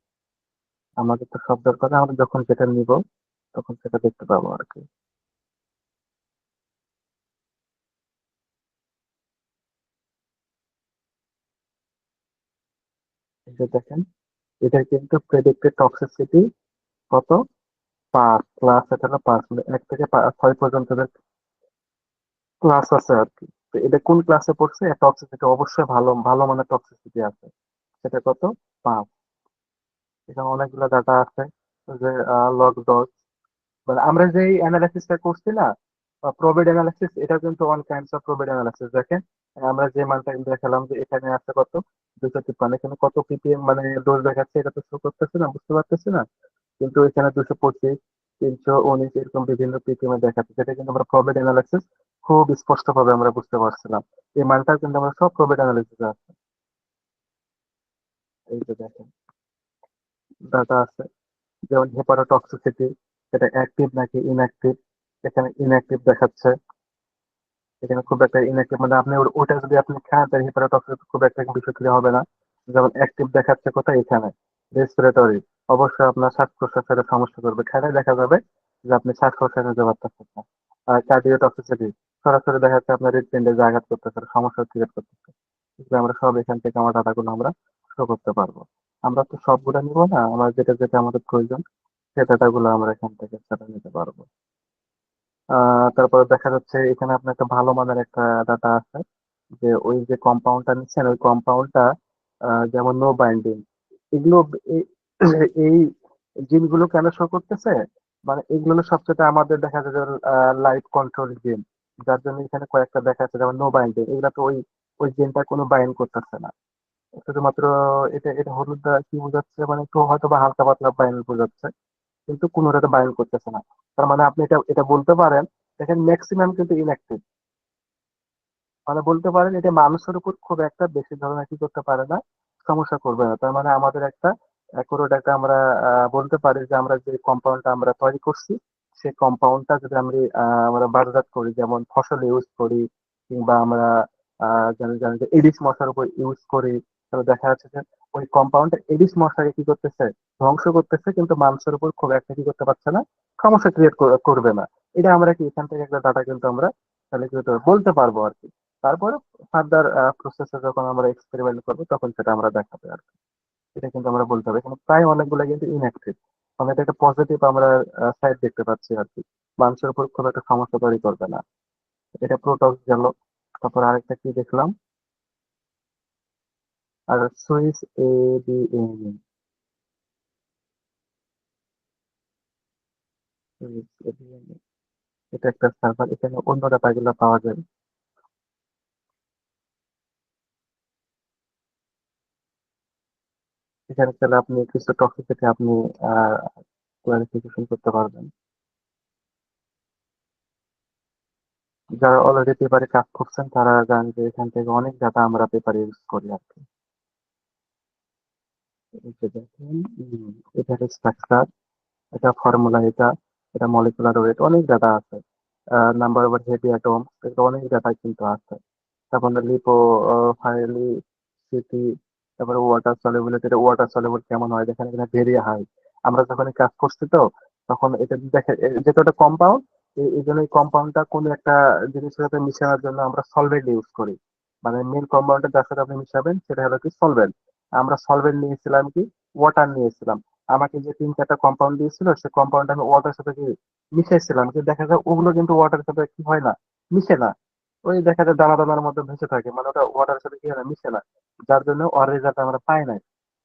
আমাদের তো সব দরকার না, আমরা যখন যেটা নিব তখন সেটা দেখতে পাবো আর কি। এই যে দেখেন, এটা কিন্তু প্রেডিক্টেড টক্সিসিটি কত, 5 ক্লাস, এটা হলো 5, মানে 1 থেকে 6 পর্যন্ত ক্লাস আছে আর কি। তো এটা কোন ক্লাসে পড়ছে, টক্সিসিটি অবশ্যই ভালো ভালো মানের টক্সিসিটি আছে, সেটা কত, 5। এখানে অনেকগুলো ডাটা আছে, যে লগ ডজ, মানে আমরা যে অ্যানালাইসিসটা করছি না, প্রোবেড অ্যানালাইসিস, এটা কিন্তু ওয়ান কাইন্ডস অফ প্রোবেড অ্যানালাইসিস। দেখেন আমরা যে মানটা দেখালাম যে এখানে আছে কত, 253, এখানে কত পিপিএম মানে ডোজ দেখাচ্ছে এটা তো শো করতেছে না, বুঝতে পারতেছি না, কিন্তু এখানে 225, 319 এরকম বিভিন্ন পিপিএম এ দেখাচ্ছে, যেটা কিন্তু আমরা প্রোবেড অ্যানালাইসিস খুব স্পষ্ট ভাবে আমরা বুঝতে পারছিলাম। এই মানটা কিন্তু আমরা সব প্রোবেড অ্যানালাইসিস আছে। এই যে দেখেন ডাটা আছে, যেমন হেপাটোটক্সিসিটি, সেটা অ্যাক্টিভ নাকি ইনঅ্যাক্টিভ, এখানে ইনঅ্যাক্টিভ দেখাচ্ছে। এখানে খুব একটা ইনঅ্যাক্টিভ মানে আপনি ওটা যদি আপনি খান তাহলে হেপাটোটক্সিস খুব একটা বিষক্রিয়া হবে না। যেমন অ্যাক্টিভ দেখাচ্ছে কোথায়, এখানে রেসপিরেটরি, অবশ্যই আপনার শ্বাস প্রশ্বাসের সমস্যা করবে, খেলে দেখা যাবে যে আপনি শ্বাস প্রশ্বাস নিতে পারতেছেন না। আর কার্ডিওটক্সিসিটি সরাসরি দেখা যাচ্ছে আপনার হৃদপিণ্ডে আঘাত করতেছে, সমস্যা ক্রিয়েট করতেছে। এগুলো আমরা সব এখান থেকে আমার ডাটাগুলো আমরা শো করতে পারবো। আমরা তো সবগুলা নিব না, আমার যেটা যেটা আমাদের প্রয়োজন সে ডাটাগুলো আমরা এখান থেকে সেটা নিতে পারবো। তারপরে দেখা যাচ্ছে এখানে আপনার একটা ভালো মানের একটা ডাটা আছে, যে ওই যে কম্পাউন্ডটা নিচ্ছেন ওই কম্পাউন্ডটা যেমন নো বাইন্ডিং, এগুলো এই এই জিনগুলো কেন শো করতেছে, মানে এগুলো সবচেয়ে আমাদের দেখা যায় লাইট কন্ট্রোল জিন, যার জন্য এখানে কয়েকটা দেখা যাচ্ছে যেমন নো বাইন্ডিং, এগুলো তো ওই ওই জিনটা কোনো বাইন্ড করতেছে না। শুধুমাত্র এটা এটা হলুদ দ্বারা কি বোঝাচ্ছে, মানে একটু হয়তো বা হালকা পাতলা বাইন্ড বোঝাচ্ছে, কিন্তু কোনোটাতে বাইন্ড করতেছে না। তার মানে আপনি এটা এটা বলতে পারেন, দেখেন ম্যাক্সিমাম কিন্তু ইনঅ্যাক্টিভ, মানে বলতে পারেন এটা মানুষের উপর খুব একটা বেশি ধরনের কি করতে পারে না, সমস্যা করবে না। তার মানে আমাদের একটা অ্যাকুরেট একটা আমরা বলতে পারি যে আমরা যে কম্পাউন্ডটা আমরা তৈরি করছি সেই কম্পাউন্ডটা যদি আমরা বাজারজাত করি, যেমন ফসল ইউজ করি কিংবা আমরা জানি জানি যে এডিস মশার উপর ইউজ করি, তাহলে দেখা যাচ্ছে যে ওই কম্পাউন্ডটা এডিস মশাকে কি করতেছে, ধ্বংস করতেছে, কিন্তু মানুষের উপর খুব একটা কি করতে পারছে না, সমস্যা ক্রিয়েট করবে না। এটা আমরা কি এখান থেকে একটা ডাটা কিন্তু আমরা তাহলে কি হতে পারে, বলতে পারবো আর কি। তারপরে ফার্দার প্রসেসে যখন আমরা এক্সপেরিমেন্ট করবো তখন সেটা আমরা দেখাবো আর কি। এটা কিন্তু আমরা বলতে হবে, এখানে প্রায় অনেকগুলো কিন্তু ইনঅ্যাক্টিভ, মানে এটা একটা পজিটিভ আমরা সাইড দেখতে পাচ্ছি আর কি, মানুষের উপর খুব একটা সমস্যা তৈরি করবে না। এটা প্রোটক্স গেল। তারপর আরেকটা কি দেখলাম, আর সুইস এডিএম, এটা একটা সার্ভার, এখানে অন্য ডাটা গুলো পাওয়া যায়। এখানে তাহলে আপনি কিছু টপিক আপনি ক্লারিফিকেশন করতে পারবেন। যারা অলরেডি পেপারে কাজ করছেন তারা জানেন যে এখান থেকে অনেক ডাটা আমরা পেপারে ইউজ করি আর কি। এই যে দেখেন, এটা স্ট্রাকচার, এটা ফর্মুলা, এটা এটা মলিকুলার ওয়েট, অনেক ডাটা আছে। নাম্বার অফ হেভি অ্যাটম, এটা অনেক ডাটা কিন্তু আছে। তারপর লিপো ফাইলিসিটি, তারপরে ওয়াটার সলিউবিলিটি, এটা ওয়াটার সলিউবল কেমন হয় দেখেন, এখানে ভেরি হাই। আমরা যখন এই কাজ করছি তো তখন এটা দেখে যেহেতু একটা কম্পাউন্ড, এই জন্য এই কম্পাউন্ডটা কোনো একটা জিনিসের সাথে মিশানোর জন্য আমরা সলভেন্ট ইউজ করি, মানে মেন কম্পাউন্ডটা যার সাথে আপনি মিশাবেন সেটা হলো কি সলভেন্ট। আমরা সলভেন্ট নিয়েছিলাম কি, ওয়াটার নিয়েছিলাম। আমাকে যে 3-4টা কম্পাউন্ড দিয়েছিল সে কম্পাউন্ড আমি ওয়াটার সাথে কি মিশাইছিলাম, কিন্তু দেখা যায় ওগুলো কিন্তু ওয়াটার সাথে কি হয় না, মিশে না। ওই দেখা যায় দানা দানার মধ্যে ভেসে থাকে, মানে ওটা ওয়াটার সাথে কি হয় না, মিশে না, যার জন্য ওর রেজাল্ট আমরা পাই নাই।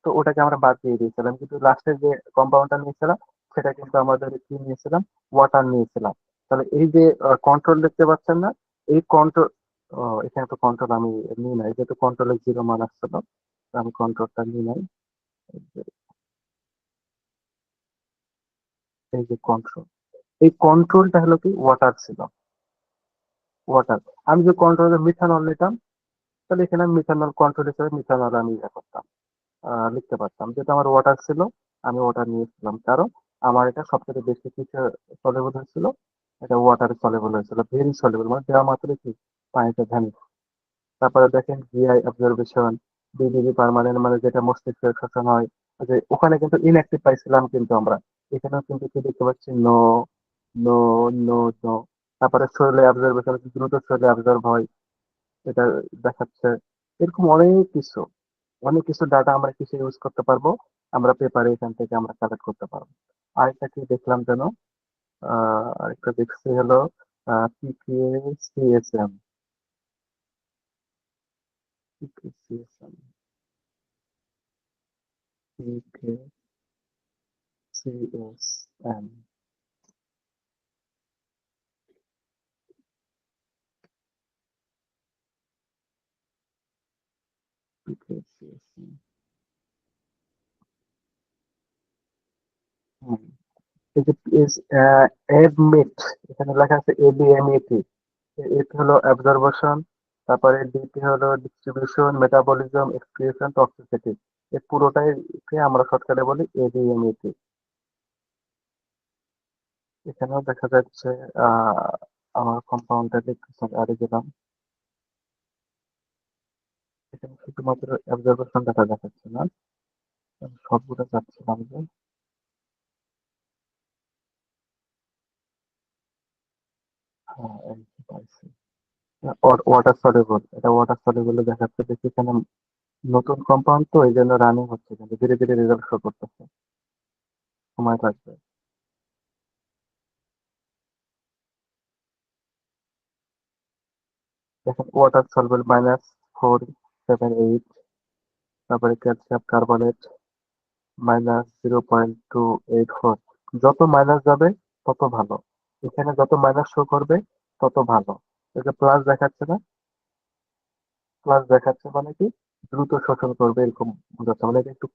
তো ওটাকে আমরা বাদ দিয়ে দিয়েছিলাম, কিন্তু লাস্টে যে কম্পাউন্ডটা নিয়েছিলাম সেটা কিন্তু আমাদের কি নিয়েছিলাম, ওয়াটার নিয়েছিলাম। তাহলে এই যে কন্ট্রোল দেখতে পাচ্ছেন না, এই কন্ট্রোল, এখানে তো কন্ট্রোল আমি নিই নাই, যেহেতু কন্ট্রোলের 0 মান আসছিল, তো আমি কন্ট্রোলটা নিই নাই। এই যে কন্ট্রোল, এই কন্ট্রোলটা হলো কি ওয়াটার ছিল, ওয়াটার। আমি যে কন্ট্রোলে মিথানল নিতাম, তাহলে এখানে আমি মিথানল কন্ট্রোল হিসেবে মিথানল আমি ইয়ে করতাম, লিখতে পারতাম। যেটা আমার ওয়াটার ছিল আমি ওয়াটার নিয়েছিলাম, কারণ আমার এটা সবথেকে বেশি কিছু সলেবল হয়েছিল, এটা ওয়াটারে সলেবল হয়েছিল, ভেরি সলেবল, মানে দেওয়া মাত্র কি পানিতে ভ্যানিশ। তারপরে দেখেন জিআই অবজারভেশন, বিডিবি পার্মানেন্ট, মানে যেটা মস্তিষ্কের শোষণ হয়, যে ওখানে কিন্তু ইনঅ্যাক্টিভ পাইছিলাম কিন্তু আমরা, এখানেও কিন্তু কি দেখতে পাচ্ছি, নো নো নো নো। তারপরে শরীরে অবজারভেশন, দ্রুত শরীরে অবজার্ভ হয়, এটা দেখাচ্ছে। এরকম অনেক কিছু ডাটা আমরা কিসে ইউজ করতে পারবো, আমরা পেপারে এখান থেকে আমরা কালেক্ট করতে পারবো। আরেকটা কি দেখলাম যেন, আরেকটা দেখছি হলো পিকেসিএসএম, পিকেসিএসএম, পিকেসিএসএম, পিকেসিএসএম। এই যে এডমিট, এখানে লেখা আছে এবিএমইটি, এটি হলো অ্যাবজর্বেশন, তারপরে ডিটি হলো ডিস্ট্রিবিউশন, মেটাবলিজম, এক্সক্রিশন, টক্সিসিটি। এই পুরোটাই কে আমরা শর্টকাটে বলি এবিএমইটি। এখানেও দেখা যাচ্ছে আহ আমার কম্পাউন্ডটা দেখতেছেন আরে গেলাম, এখানে শুধুমাত্র অ্যাবজর্বেশন ডাটা দেখাচ্ছে না, আমি সবগুলো চাচ্ছিলাম যে হ্যাঁ এই যে পাইছি। ওয়াটার সলিউবল, এটা ওয়াটার সলিউবল দেখাচ্ছে, দেখি এখানে নতুন কম্পাউন্ড তো এই জন্য রানিং হচ্ছে, কিন্তু ধীরে ধীরে রেজাল্ট শো করতেছে, সময় লাগবে। দেখেন ওয়াটার সলভেন্ট -478, তারপরে ক্যালসিয়াম কার্বনেট -0.284। যত মাইনাস যাবে তত ভালো, এখানে যত মাইনাস শো করবে তত ভালো। এই যে প্লাস দেখাচ্ছে না, প্লাস দেখাচ্ছে মানে কি দ্রুত শোষণ করবে এরকম বোঝাচ্ছে, মানে এটা একটু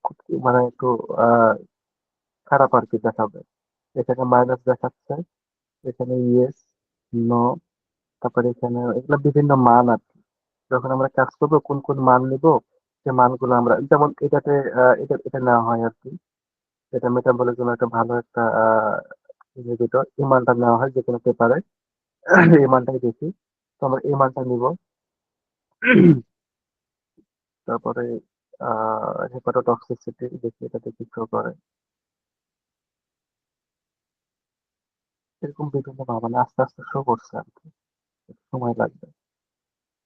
মানে একটু আহ খারাপ আর কি দেখাবে। এখানে মাইনাস দেখাচ্ছে, এখানে ইয়েস, নো, তারপরে এখানে এগুলো বিভিন্ন মান আর কি। যখন আমরা কাজ করবো কোন কোন মান নিব, সে মানগুলো আমরা যেমন এটাতে এটা নেওয়া হয় আর কি। এটা মেটাবলিক জন্য একটা ভালো একটা ইনহিবিটর, এই মানটা নেওয়া হয় যে কোনো পেপারে। এই মানটাই দেখি, তো আমরা এই মানটা নিব। তারপরে হেপাটোটক্সিসিটি দেখি, এটাতে কি শো করে। এরকম বিভিন্ন মানে আস্তে আস্তে শো করছে আর কি, সময় লাগবে।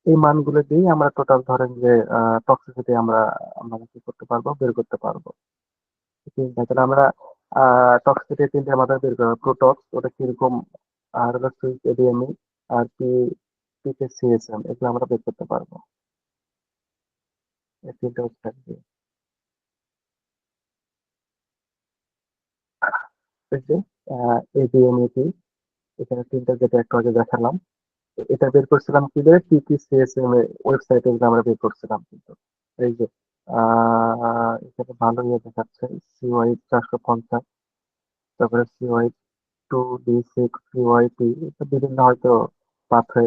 এই মানগুলো দিয়েই আমরা টোটাল ধরেন যে টক্সিসিটি আমরা আমরা কি করতে পারবো, বের করতে পারবো। তিনটা তাহলে আমরা টক্সিসিটি তিনটে আমাদের বের করবো, প্রোটক্স ওটা কিরকম, আর হলো সুইচ এডিএমই, আর পি পিকে সিএসএম, এগুলো আমরা বের করতে পারবো। এই তিনটা হচ্ছে আর কি। এই যে এডিএমইটি, এখানে তিনটা যেটা একটু আগে দেখালাম, এটা বের করছিলাম কি দিয়ে, পিপিসিএসএম এর ওয়েবসাইটে আমরা বের করছিলাম কিন্তু। এই যে এখানে ভালো ইয়ে দেখাচ্ছে, সিওয়াই 450, তারপরে সিওয়াই 2D6, সিওয়াই বিভিন্ন হয়তো পাথে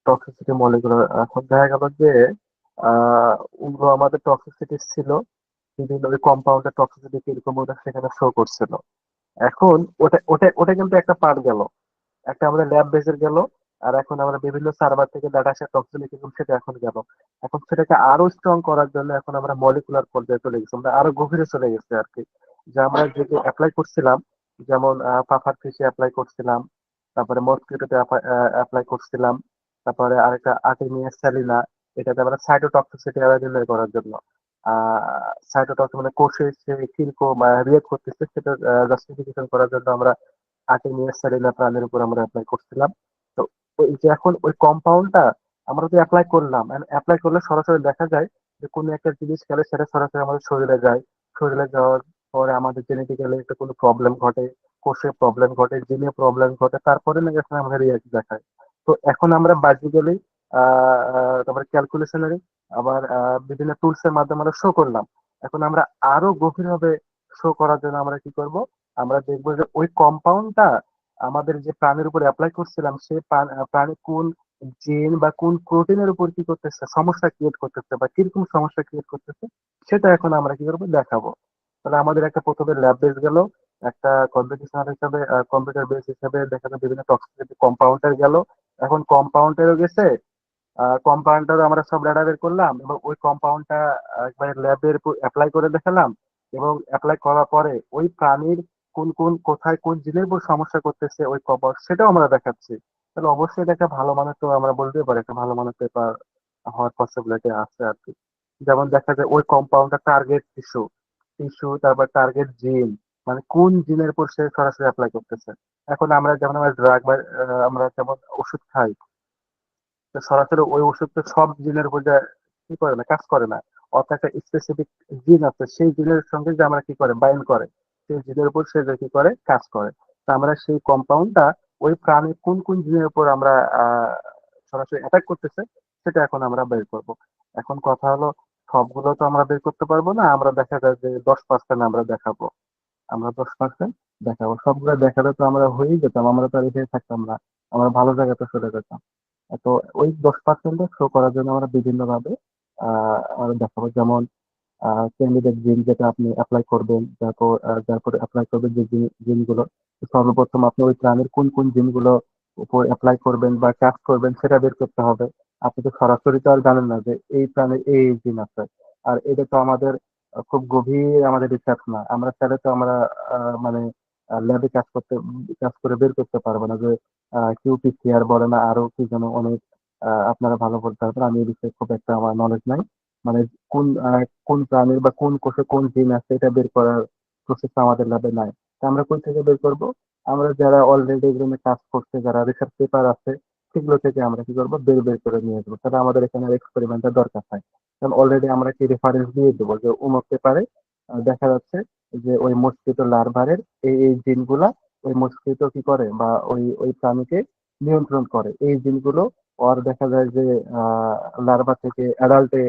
টক্সিসিটি মলিকুলার। এখন দেখা গেল যে আহ ওগুলো আমাদের টক্সিসিটি ছিল, বিভিন্ন ওই কম্পাউন্ডের টক্সিসিটি কিরকম ওটা সেখানে শো করছিল। এখন ওটা ওটা ওটা কিন্তু একটা পার্ট গেল, একটা আমাদের ল্যাব বেসের গেল। আর এখন আমরা বিভিন্ন সার্ভার থেকে ডাটা আসে টক্সিসিটি কিরকম সেটা এখন গেল। এখন সেটাকে আরো স্ট্রং করার জন্য এখন আমরা মলিকুলার পর্যায়ে চলে গেছি, আমরা আরো গভীরে চলে গেছি আর কি। যে আমরা যেটা অ্যাপ্লাই করছিলাম, যেমন পাফার ফিশে অ্যাপ্লাই করছিলাম, তারপরে মসকিটোতে অ্যাপ্লাই করছিলাম, তারপরে আরেকটা আর্টেমিয়া স্যালিনা, এটাতে আমরা সাইটোটক্সিসিটি নির্ণয় করার জন্য সাইটোটক্সিক মানে কোষে সে কিরকম রিয়েক্ট করতেছে সেটা জাস্টিফিকেশন করার জন্য আমরা আর্টেমিয়া স্যালিনা প্রাণীর উপর আমরা অ্যাপ্লাই করছিলাম। তো ওই যে এখন ওই কম্পাউন্ডটা আমরা যে অ্যাপ্লাই করলাম, অ্যাপ্লাই করলে সরাসরি দেখা যায় যে কোনো একটা জিনিস খেলে সেটা সরাসরি আমাদের শরীরে যায়। শরীরে যাওয়ার পরে আমাদের জেনেটিক্যালি একটা কোনো প্রবলেম ঘটে, কোষে প্রবলেম ঘটে, জিনে প্রবলেম ঘটে, তারপরে না এখানে আমাদের রিয়াক্ট দেখায়। তো এখন আমরা বাহ্যিকলি তারপরে ক্যালকুলেশনারি আবার বিভিন্ন টুলস এর মাধ্যমে আমরা শো করলাম। এখন আমরা আরো গভীরভাবে শো করার জন্য আমরা কি করব, আমরা দেখবো যে ওই কম্পাউন্ডটা আমাদের যে প্রাণীর উপর অ্যাপ্লাই করছিলাম সে প্রাণী কোন জিন বা কোন প্রোটিনের উপর কি করতেছে, সমস্যা ক্রিয়েট করতেছে বা কিরকম সমস্যা ক্রিয়েট করতেছে, সেটা এখন আমরা কি করবো, দেখাবো। তাহলে আমাদের একটা প্রথমে ল্যাব বেস গেল, একটা কম্পিটিশনাল হিসাবে কম্পিউটার বেস হিসাবে দেখা যায় বিভিন্ন টক্সিসিটি কম্পাউন্ডার গেল। এখন কম্পাউন্ডারও গেছে, কম্পাউন্ডার আমরা সব ডাটা বের করলাম এবং ওই কম্পাউন্ডটা একবার ল্যাবের অ্যাপ্লাই করে দেখালাম। এবং অ্যাপ্লাই করার পরে ওই প্রাণীর কোন কোন কোথায় কোন জিনের উপর সমস্যা করতেছে ওই কম্পাউন্ড, সেটাও আমরা দেখাচ্ছি। তাহলে অবশ্যই এটা একটা ভালো মানের, তো আমরা বলতে পারি একটা ভালো মানের পেপার হওয়ার পসিবিলিটি আছে আর কি। যেমন দেখা যায় ওই কম্পাউন্ডটা টার্গেট টিস্যু, তারপর টার্গেট জিন, মানে কোন জিনের উপর সে সরাসরি অ্যাপ্লাই করতেছে। এখন আমরা যেমন আমরা ড্রাগ বা আমরা যেমন ওষুধ খাই, তো সরাসরি ওই ওষুধ তো সব জিনের উপর যা কি করে না, কাজ করে না। অর্থাৎ একটা স্পেসিফিক জিন আছে, সেই জিনের সঙ্গে যে আমরা কি করে বাইন্ড করে, সেই জিনের উপর সে যে কি করে কাজ করে। তা আমরা সেই কম্পাউন্ডটা ওই প্রাণীর কোন কোন জিনের উপর আমরা সরাসরি অ্যাটাক করতেছে সেটা এখন আমরা বের করব। এখন কথা হলো সবগুলো তো আমরা বের করতে পারবো না, আমরা দেখা যায় যে 10% আমরা দেখাবো, আমরা 10% দেখাবো। সবগুলো দেখালে তো আমরা হয়েই যেতাম, আমরা তো আর এখানে থাকতাম না, আমরা ভালো জায়গাতে চলে যেতাম। তো ওই 10% শো করার জন্য আমরা বিভিন্ন ভাবে আমরা দেখাবো। যেমন ক্যান্ডিডেট জিন যেটা আপনি অ্যাপ্লাই করবেন, তারপর অ্যাপ্লাই করবেন যে জিনগুলো, সর্বপ্রথম আপনি ওই প্রাণীর কোন কোন জিনগুলো উপর অ্যাপ্লাই করবেন বা কাজ করবেন সেটা বের করতে হবে। আপনি তো সরাসরি তো আর জানেন না যে এই প্রাণীর এই জিন আছে। আর এটা তো আমাদের খুব গভীর আমাদের রিসার্চ না, আমরা চাইলে তো আমরা মানে ল্যাবে কাজ করে বের করতে পারবো না যে কিউপিসিআর বলে না আরো কি যেন অনেক আপনারা ভালো বলতে পারবেন, আমি এই বিষয়ে খুব একটা আমার নলেজ নাই। মানে কোন প্রাণীর বা কোন কোষে কোন জিন আছে এটা বের করার প্রসেস আমাদের ল্যাবে নাই। তা আমরা কই থেকে বের করব? আমরা যারা অলরেডি এগুলো নিয়ে কাজ করছে, যারা রিসার্চ পেপার আছে, সেগুলো থেকে আমরা কি করবো, বের বের করে নিয়ে আসবো। তাহলে আমাদের এখানে এক্সপেরিমেন্টের দরকার হয়। কারণ অলরেডি আমরা কি রেফারেন্স দিয়ে দেবো যে অমুক পেপারে দেখা যাচ্ছে যে ওই মস্কিটো লার্ভারের এই জিনগুলা ওই মস্কিটো কি করে বা ওই ওই প্রাণীকে নিয়ন্ত্রণ করে, এই জিনগুলো ওর দেখা যায় যে লার্ভা থেকে অ্যাডাল্টে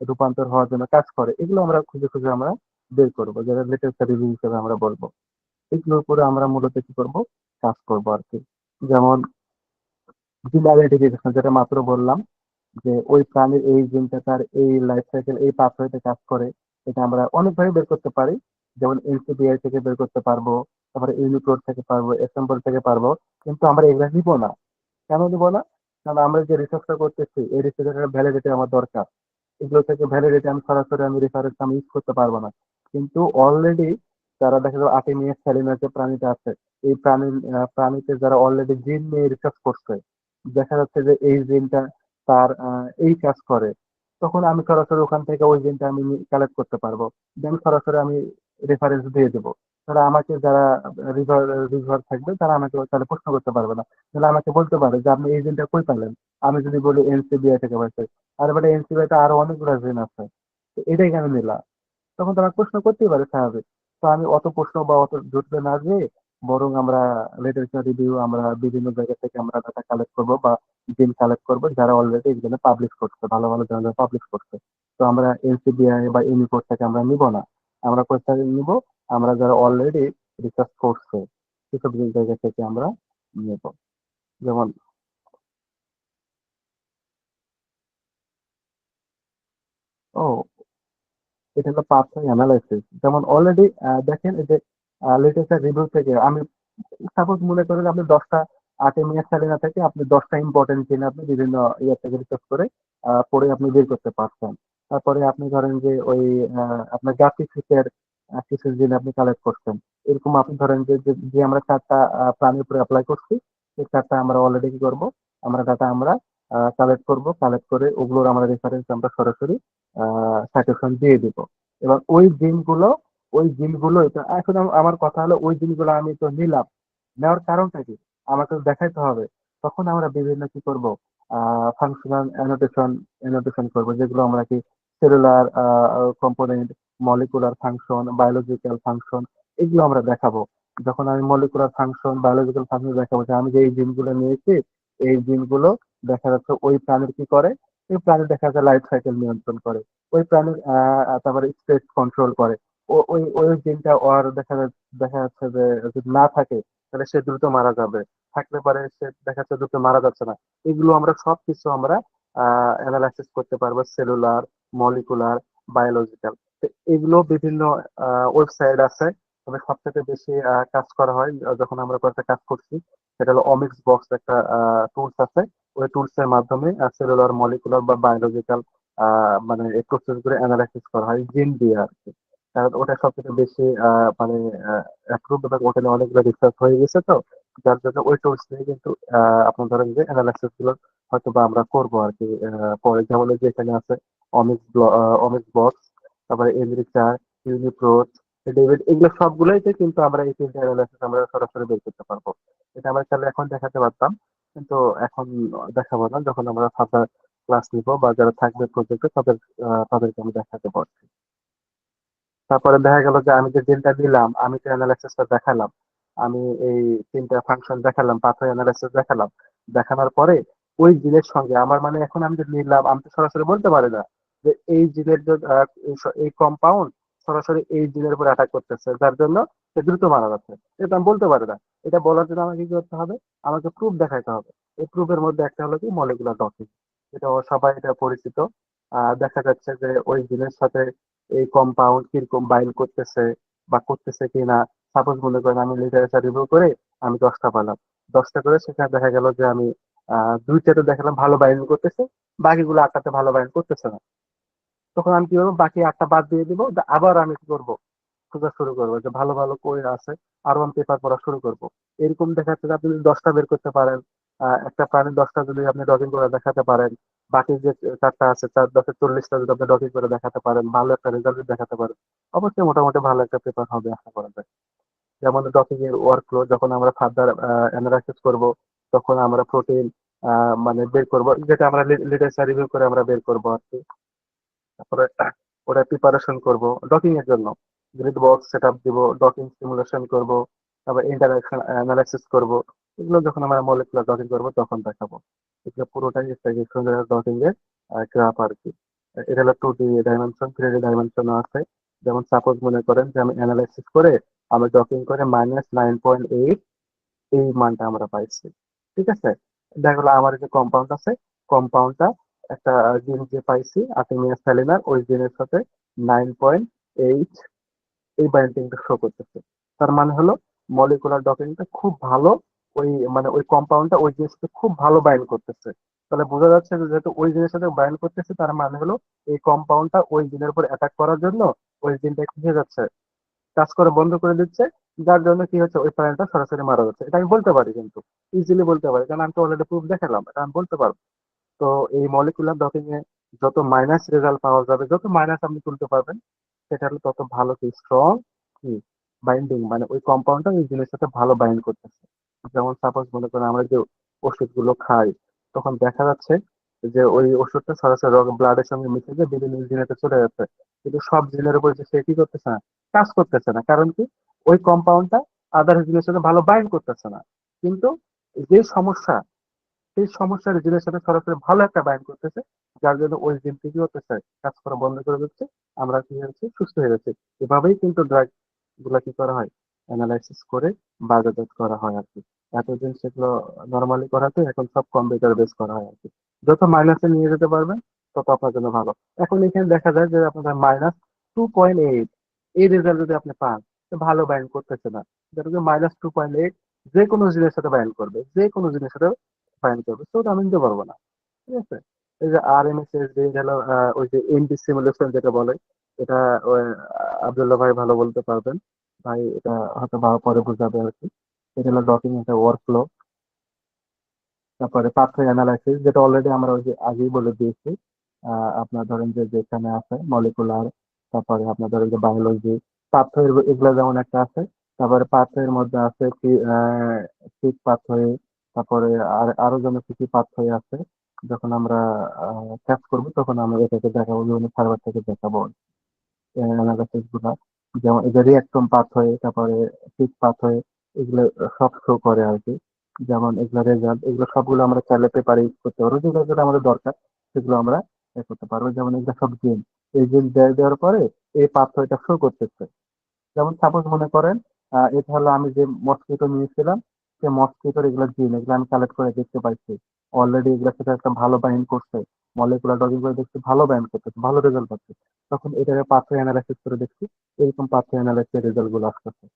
রূপান্তর হওয়ার জন্য কাজ করে। এগুলো আমরা খুঁজে খুঁজে আমরা বের করবো, যেটা লিটারেচার রিভিউ হিসেবে আমরা বলবো। এগুলোর উপরে আমরা মূলত কি করবো, কাজ করবো আর কি। যেমন জিন আইডেন্টিফিকেশন, যেটা মাত্র বললাম, যে ওই প্রাণীর এই জিনটা তার এই লাইফ সাইকেল এই পাথওয়েতে কাজ করে, এটা আমরা অনেকভাবে বের করতে পারি। যেমন এনসিবিআই থেকে বের করতে পারবো, তারপরে ইউনিপ্রোড থেকে পারবো, এসেম্বল থেকে পারবো। কিন্তু আমরা এগুলা নিবো না। কেন নিবো না? কারণ আমরা যে রিসার্চটা করতেছি এই রিসার্চের ভ্যালিডিটি আমার দরকার। এগুলো থেকে ভ্যালিডিটি আমি সরাসরি আমি রেফারেন্স আমি ইউজ করতে পারবো না। কিন্তু অলরেডি যারা দেখা যাবে আর্টেমিয়াস স্যালিনাস যে প্রাণীটা আছে, এই প্রাণীতে যারা অলরেডি জিন নিয়ে রিসার্চ করছে, দেখা যাচ্ছে যে এই জিনটা তার এই কাজ করে, তখন আমি সরাসরি ওখান থেকে ওই জিনটা আমি কালেক্ট করতে পারবো। দেন সরাসরি আমি রেফারেন্স দিয়ে দেবো। তারা আমাকে যারা রিভার রিভার থাকবে তারা আমাকে তাহলে প্রশ্ন করতে পারবে না। তাহলে আমাকে বলতে পারে যে আপনি এই জিনটা কই পেলেন। আমি যদি বলি এনসিবিআই থেকে পাইছি, আর বেটা এনসিবিআই তে আরো অনেকগুলো জিন আছে, তো এটাই কেন নিলা? তখন তারা প্রশ্ন করতেই পারে, স্বাভাবিক। তো আমি অত প্রশ্ন বা অত জটিল না যেয়ে বরং আমরা লিটারেচার রিভিউ আমরা বিভিন্ন জায়গা থেকে আমরা ডাটা কালেক্ট করবো বা জিন কালেক্ট করবো যারা অলরেডি এগুলো পাবলিশ করছে, ভালো ভালো জার্নাল পাবলিশ করছে। তো আমরা এনসিবিআই বা ইউনিকোড থেকে আমরা নিব না। আমরা কোথায় নিব? আমরা যারা অলরেডি রিসার্চ করছে সেসব জায়গা থেকে আমরা নেব। যেমন ও, এটা হলো পাথওয়ে অ্যানালাইসিস। যেমন অলরেডি দেখেন এই যে লিটারেচার রিভিউ থেকে আমি সাপোজ মনে করেন আপনি 10টা আর্টেমিয়া স্যালিনা থেকে আপনি 10টা ইম্পর্টেন্ট জিন আপনি বিভিন্ন ইয়ে থেকে রিসার্চ করে পড়ে আপনি বের করতে পারছেন। তারপরে আপনি ধরেন যে ওই আপনার গাপি ফিশের কিছু জিন আপনি কালেক্ট করছেন। এরকম আপনি ধরেন যে যে আমরা 4টা প্রাণীর উপরে অ্যাপ্লাই করছি, এই 4টা আমরা অলরেডি কি করবো, আমরা ডাটা আমরা কালেক্ট করব, কালেক্ট করে ওগুলোর আমরা রেফারেন্স আমরা সরাসরি সাজেশন দিয়ে দিব। এবার ওই জিনগুলো এটা এখন আমার কথা হলো ওই জিনগুলো আমি তো নিলাম, নেওয়ার কারণটা কি আমাকে তো দেখাইতে হবে। তখন আমরা বিভিন্ন কি করব, ফাংশনাল অ্যানোটেশন করব, যেগুলো আমরা কি cellular component, molecular function, biological function, এগুলো আমরা দেখাবো। যখন আমি মলিকুলার ফাংশন, বায়োলজিক্যাল ফাংশন দেখাবো যে আমি যে এই জিনগুলো নিয়েছি, এই জিনগুলো দেখা যাচ্ছে ওই প্রাণীর কি করে, ওই প্রাণী দেখা যাচ্ছে লাইফ সাইকেল নিয়ন্ত্রণ করে, ওই প্রাণীর তারপরে স্ট্রেস কন্ট্রোল করে। ওই ওই জিনটা ওর দেখা যাচ্ছে যে যদি না থাকে তাহলে সে দ্রুত মারা যাবে, থাকলে পারে সে দেখা যাচ্ছে দ্রুত মারা যাচ্ছে না। এগুলো আমরা সবকিছু আমরা অ্যানালাইসিস করতে পারবো, সেলুলার, মলিকুলার, বায়োলজিক্যাল। এগুলো বিভিন্ন ওয়েবসাইট আছে। তবে সবথেকে বেশি কাজ করা হয় যখন আমরা কয়েকটা কাজ করছি, সেটা হলো অমিক্স বক্স একটা টুলস আছে। ওই টুলস এর মাধ্যমে সেলুলার, মলিকুলার বা বায়োলজিক্যাল মানে এই প্রসেস গুলো অ্যানালাইসিস করা হয় জিন দিয়ে আর কি। কারণ ওটা সবথেকে বেশি মানে অ্যাপ্রুভ এবং ওটা নিয়ে অনেকগুলো রিসার্চ হয়ে গেছে, তো যার জন্য ওই টুলস দিয়ে কিন্তু আপনার ধরেন যে অ্যানালাইসিস গুলো হয়তো বা আমরা করবো আর কি। পরে যেমন এই যে এখানে আছে অমিক্স বক্স, তারপরে এনরিচার, ইউনিপ্রোট, ডেভিড, এগুলো সবগুলোইতে কিন্তু আমরা এই তিনটা অ্যানালাইসিস আমরা সরাসরি বের করতে পারবো। এটা আমরা তাহলে এখন দেখাতে পারতাম, কিন্তু এখন দেখাবো না। যখন আমরা ফার্দার ক্লাস নিবো বা যারা থাকবে প্রজেক্টে তাদেরকে আমি দেখাতে পারছি। তারপরে দেখা গেল যে আমি যে দিনটা দিলাম, আমি যে অ্যানালাইসিসটা দেখালাম, আমি এই তিনটা ফাংশন দেখালাম, পাথওয়ে অ্যানালাইসিস দেখালাম। দেখানোর পরে ওই জিনের সঙ্গে আমার মানে এখন আমি যে নিলাম, আমি তো সরাসরি বলতে পারি না যে এই জিনের যে এই কম্পাউন্ড সরাসরি এই জিনের উপর অ্যাটাক করতেছে, যার জন্য সে দ্রুত মারা যাচ্ছে। এটা আমি বলতে পারি না। এটা বলার জন্য আমাকে কি করতে হবে, আমাকে প্রুফ দেখাইতে হবে। এই প্রুফের মধ্যে একটা হলো কি মলিকুলার ডকিং, এটা সবাই এটা পরিচিত। দেখা যাচ্ছে যে ওই জিনের সাথে এই কম্পাউন্ড কিরকম বাইন্ড করতেছে বা করতেছে কিনা। সাপোজ মনে করেন আমি লিটারেচার রিভিউ করে আমি 10টা পেলাম, 10টা করে সেখানে দেখা গেল যে আমি দুইটাতে দেখালাম ভালো বাইন্ড করতেছে, বাকিগুলো 8টাতে ভালো বাইন্ড করতেছে না। তখন আমি কি করবো, বাকি 8টা বাদ দিয়ে দিব, আবার আমি কি করবো, খোঁজা শুরু করবো যে ভালো ভালো কই আছে, আরো আমি পেপার পড়া শুরু করবো। এরকম দেখা যাচ্ছে যে আপনি যদি 10টা বের করতে পারেন, একটা প্রাণীর 10টা যদি আপনি ডকিং করে দেখাতে পারেন, বাকি যে 4টা আছে 4 10 40টা যদি আপনি ডকিং করে দেখাতে পারেন, ভালো একটা রেজাল্ট দেখাতে পারেন, অবশ্যই মোটামুটি ভালো একটা পেপার হবে আশা করা যায়। যেমন ডকিং এর ওয়ার্কফ্লো যখন আমরা ফার্দার অ্যানালাইসিস করব, তখন আমরা প্রোটিন মানে বের করব, যেটা আমরা লিটারেচার রিভিউ করে আমরা বের করব আর কি। তারপরে ওটা প্রিপারেশন করব ডকিং এর জন্য, গ্রিড বক্স সেটআপ দিব, ডকিং সিমুলেশন করব, তারপর ইন্টারাকশন অ্যানালাইসিস করব। এগুলো যখন আমরা মলিকুলার ডকিং করব তখন দেখাবো। এগুলো পুরোটাই একটা ডকিং এর গ্রাফ আর কি। এটা হলো 2D ডাইমেনশন, 3D ডাইমেনশন আছে। যেমন সাপোজ মনে করেন যে আমি অ্যানালাইসিস করে আমি ডকিং করে -9.8 এই মানটা আমরা পাইছি। ঠিক আছে, দেখা গেলো আমার যে কম্পাউন্ড আছে, কম্পাউন্ডটা একটা জিন যে পাইছি আর্টেমিয়া স্যালিনার, ওই জিনের সাথে 9.8 এই বাইন্ডিংটা শো করতেছে। তার মানে হলো মলিকুলার ডকিংটা খুব ভালো, ওই মানে ওই কম্পাউন্ডটা ওই জিনিসের সাথে খুব ভালো বাইন্ড করতেছে। তাহলে বোঝা যাচ্ছে যে যেহেতু ওই জিনিসের সাথে বাইন্ড করতেছে, তার মানে হলো এই কম্পাউন্ডটা ওই জিনের উপর অ্যাটাক করার জন্য ওই জিনটা কি হয়ে যাচ্ছে, কাজ করা বন্ধ করে দিচ্ছে। যার জন্য কি হচ্ছে, ওই প্রাণীটা সরাসরি মারা যাচ্ছে। এটা আমি বলতে পারি, কিন্তু ইজিলি বলতে পারি, কারণ আমি তো অলরেডি প্রুফ দেখালাম, এটা আমি বলতে পারবো। তো এই মলিকুলার ডকিং এ যত মাইনাস রেজাল্ট পাওয়া যাবে, যত মাইনাস আপনি তুলতে পারবেন, সেটা হলো তত ভালো কি স্ট্রং কি বাইন্ডিং, মানে ওই কম্পাউন্ডটা ওই জিনিসের সাথে ভালো বাইন্ড করতেছে। যেমন সাপোজ মনে করেন আমরা যে ওষুধগুলো খাই, তখন দেখা যাচ্ছে যে ওই ওষুধটা সরাসরি ব্লাডের সঙ্গে মিশে গিয়ে বিভিন্ন জিনেতে চলে যাচ্ছে, কিন্তু সব জিনের উপর যে সে কি করতেছে না, কাজ করতেছে না। কারণ কি, ওই কম্পাউন্ডটা আদার জিনের সাথে ভালো বাইন্ড করতেছে না। কিন্তু যে সমস্যা, সেই সমস্যার জিনের সাথে সরাসরি ভালো একটা বাইন্ড করতেছে, যার জন্য ওই জিনটি কি হতেছে, কাজ করা বন্ধ করে দিচ্ছে, আমরা কি হচ্ছে, সুস্থ হয়ে যাচ্ছে। এভাবেই কিন্তু ড্রাগ গুলা কি করা হয়, অ্যানালাইসিস করে বাজারজাত করা হয় আর কি। এতদিন সেগুলো নর্মালি করাতে, এখন সব কম্পিউটার বেস করা হয় আর কি। যত মাইনাসে নিয়ে যেতে পারবেন তত আপনার জন্য ভালো। এখন এখানে দেখা যায় যে আপনাদের -2.8 এই রেজাল্ট যদি আপনি পান, তো ভালো বাইন্ড করতেছে না, যেটা -2.8 যে কোনো জিনিসের সাথে বাইন্ড করবে, যে কোনো জিনিসের সাথে ফাইন করবে, তো ওটা আমি নিতে পারবো না। ঠিক আছে, এই যে RMSS যে গেল, ওই যে এমডি সিমুলেশন যেটা বলে, এটা ওই, আব্দুল্লাহ ভাই ভালো বলতে পারবেন, ভাই এটা হয়তো বা পরে বুঝাবে আর কি। এটা হলো ডকিং একটা ওয়ার্কফ্লো। তারপরে পাথওয়ে অ্যানালাইসিস, যেটা অলরেডি আমরা ওই যে আগেই বলে দিয়েছি। আপনার ধরেন যে যেখানে আছে মলিকুলার, তারপরে আপনার ধরেন যে বায়োলজি পাথওয়ে, এগুলো যেমন একটা আছে। তারপরে পাথওয়ের মধ্যে আছে কি সিক পাথওয়ে, তারপরে আর আরো যেন কি কি পাথওয়ে আছে। যখন আমরা কাজ করবো তখন আমরা এটাকে দেখাবো, বিভিন্ন সার্ভার থেকে দেখাবো অ্যানালাইসিস গুলা। যেমন এই যে রিয়াক্টম পাথওয়ে, তারপরে সিক পাথওয়ে, এগুলো সব শো করে আর কি। যেমন এগুলো রেজাল্ট, এগুলো সবগুলো আমরা চাইলে পেপারে ইউজ করতে পারবো, যেগুলো যেটা আমাদের দরকার সেগুলো আমরা করতে পারবো। যেমন এগুলো সব জিন, এই জিন দেওয়ার পরে এই পাথওয়েটা শো করতেছে। যেমন সাপোজ মনে করেন এটা হলো আমি যে মসকিটো নিয়েছিলাম, সে মসকিটোর এগুলো জিন, এগুলো আমি কালেক্ট করে দেখতে পাইছি, অলরেডি এগুলোর সাথে একটা ভালো বাইন্ড করছে। মলিকুলার ডকিং করে দেখছি ভালো বাইন্ড করতেছে, ভালো রেজাল্ট পাচ্ছে। তখন এটাকে পাথওয়ে অ্যানালাইসিস করে দেখছি, এরকম পাথওয়ে অ্যানালাইসিস রেজাল্ট গুলো আসতেছে।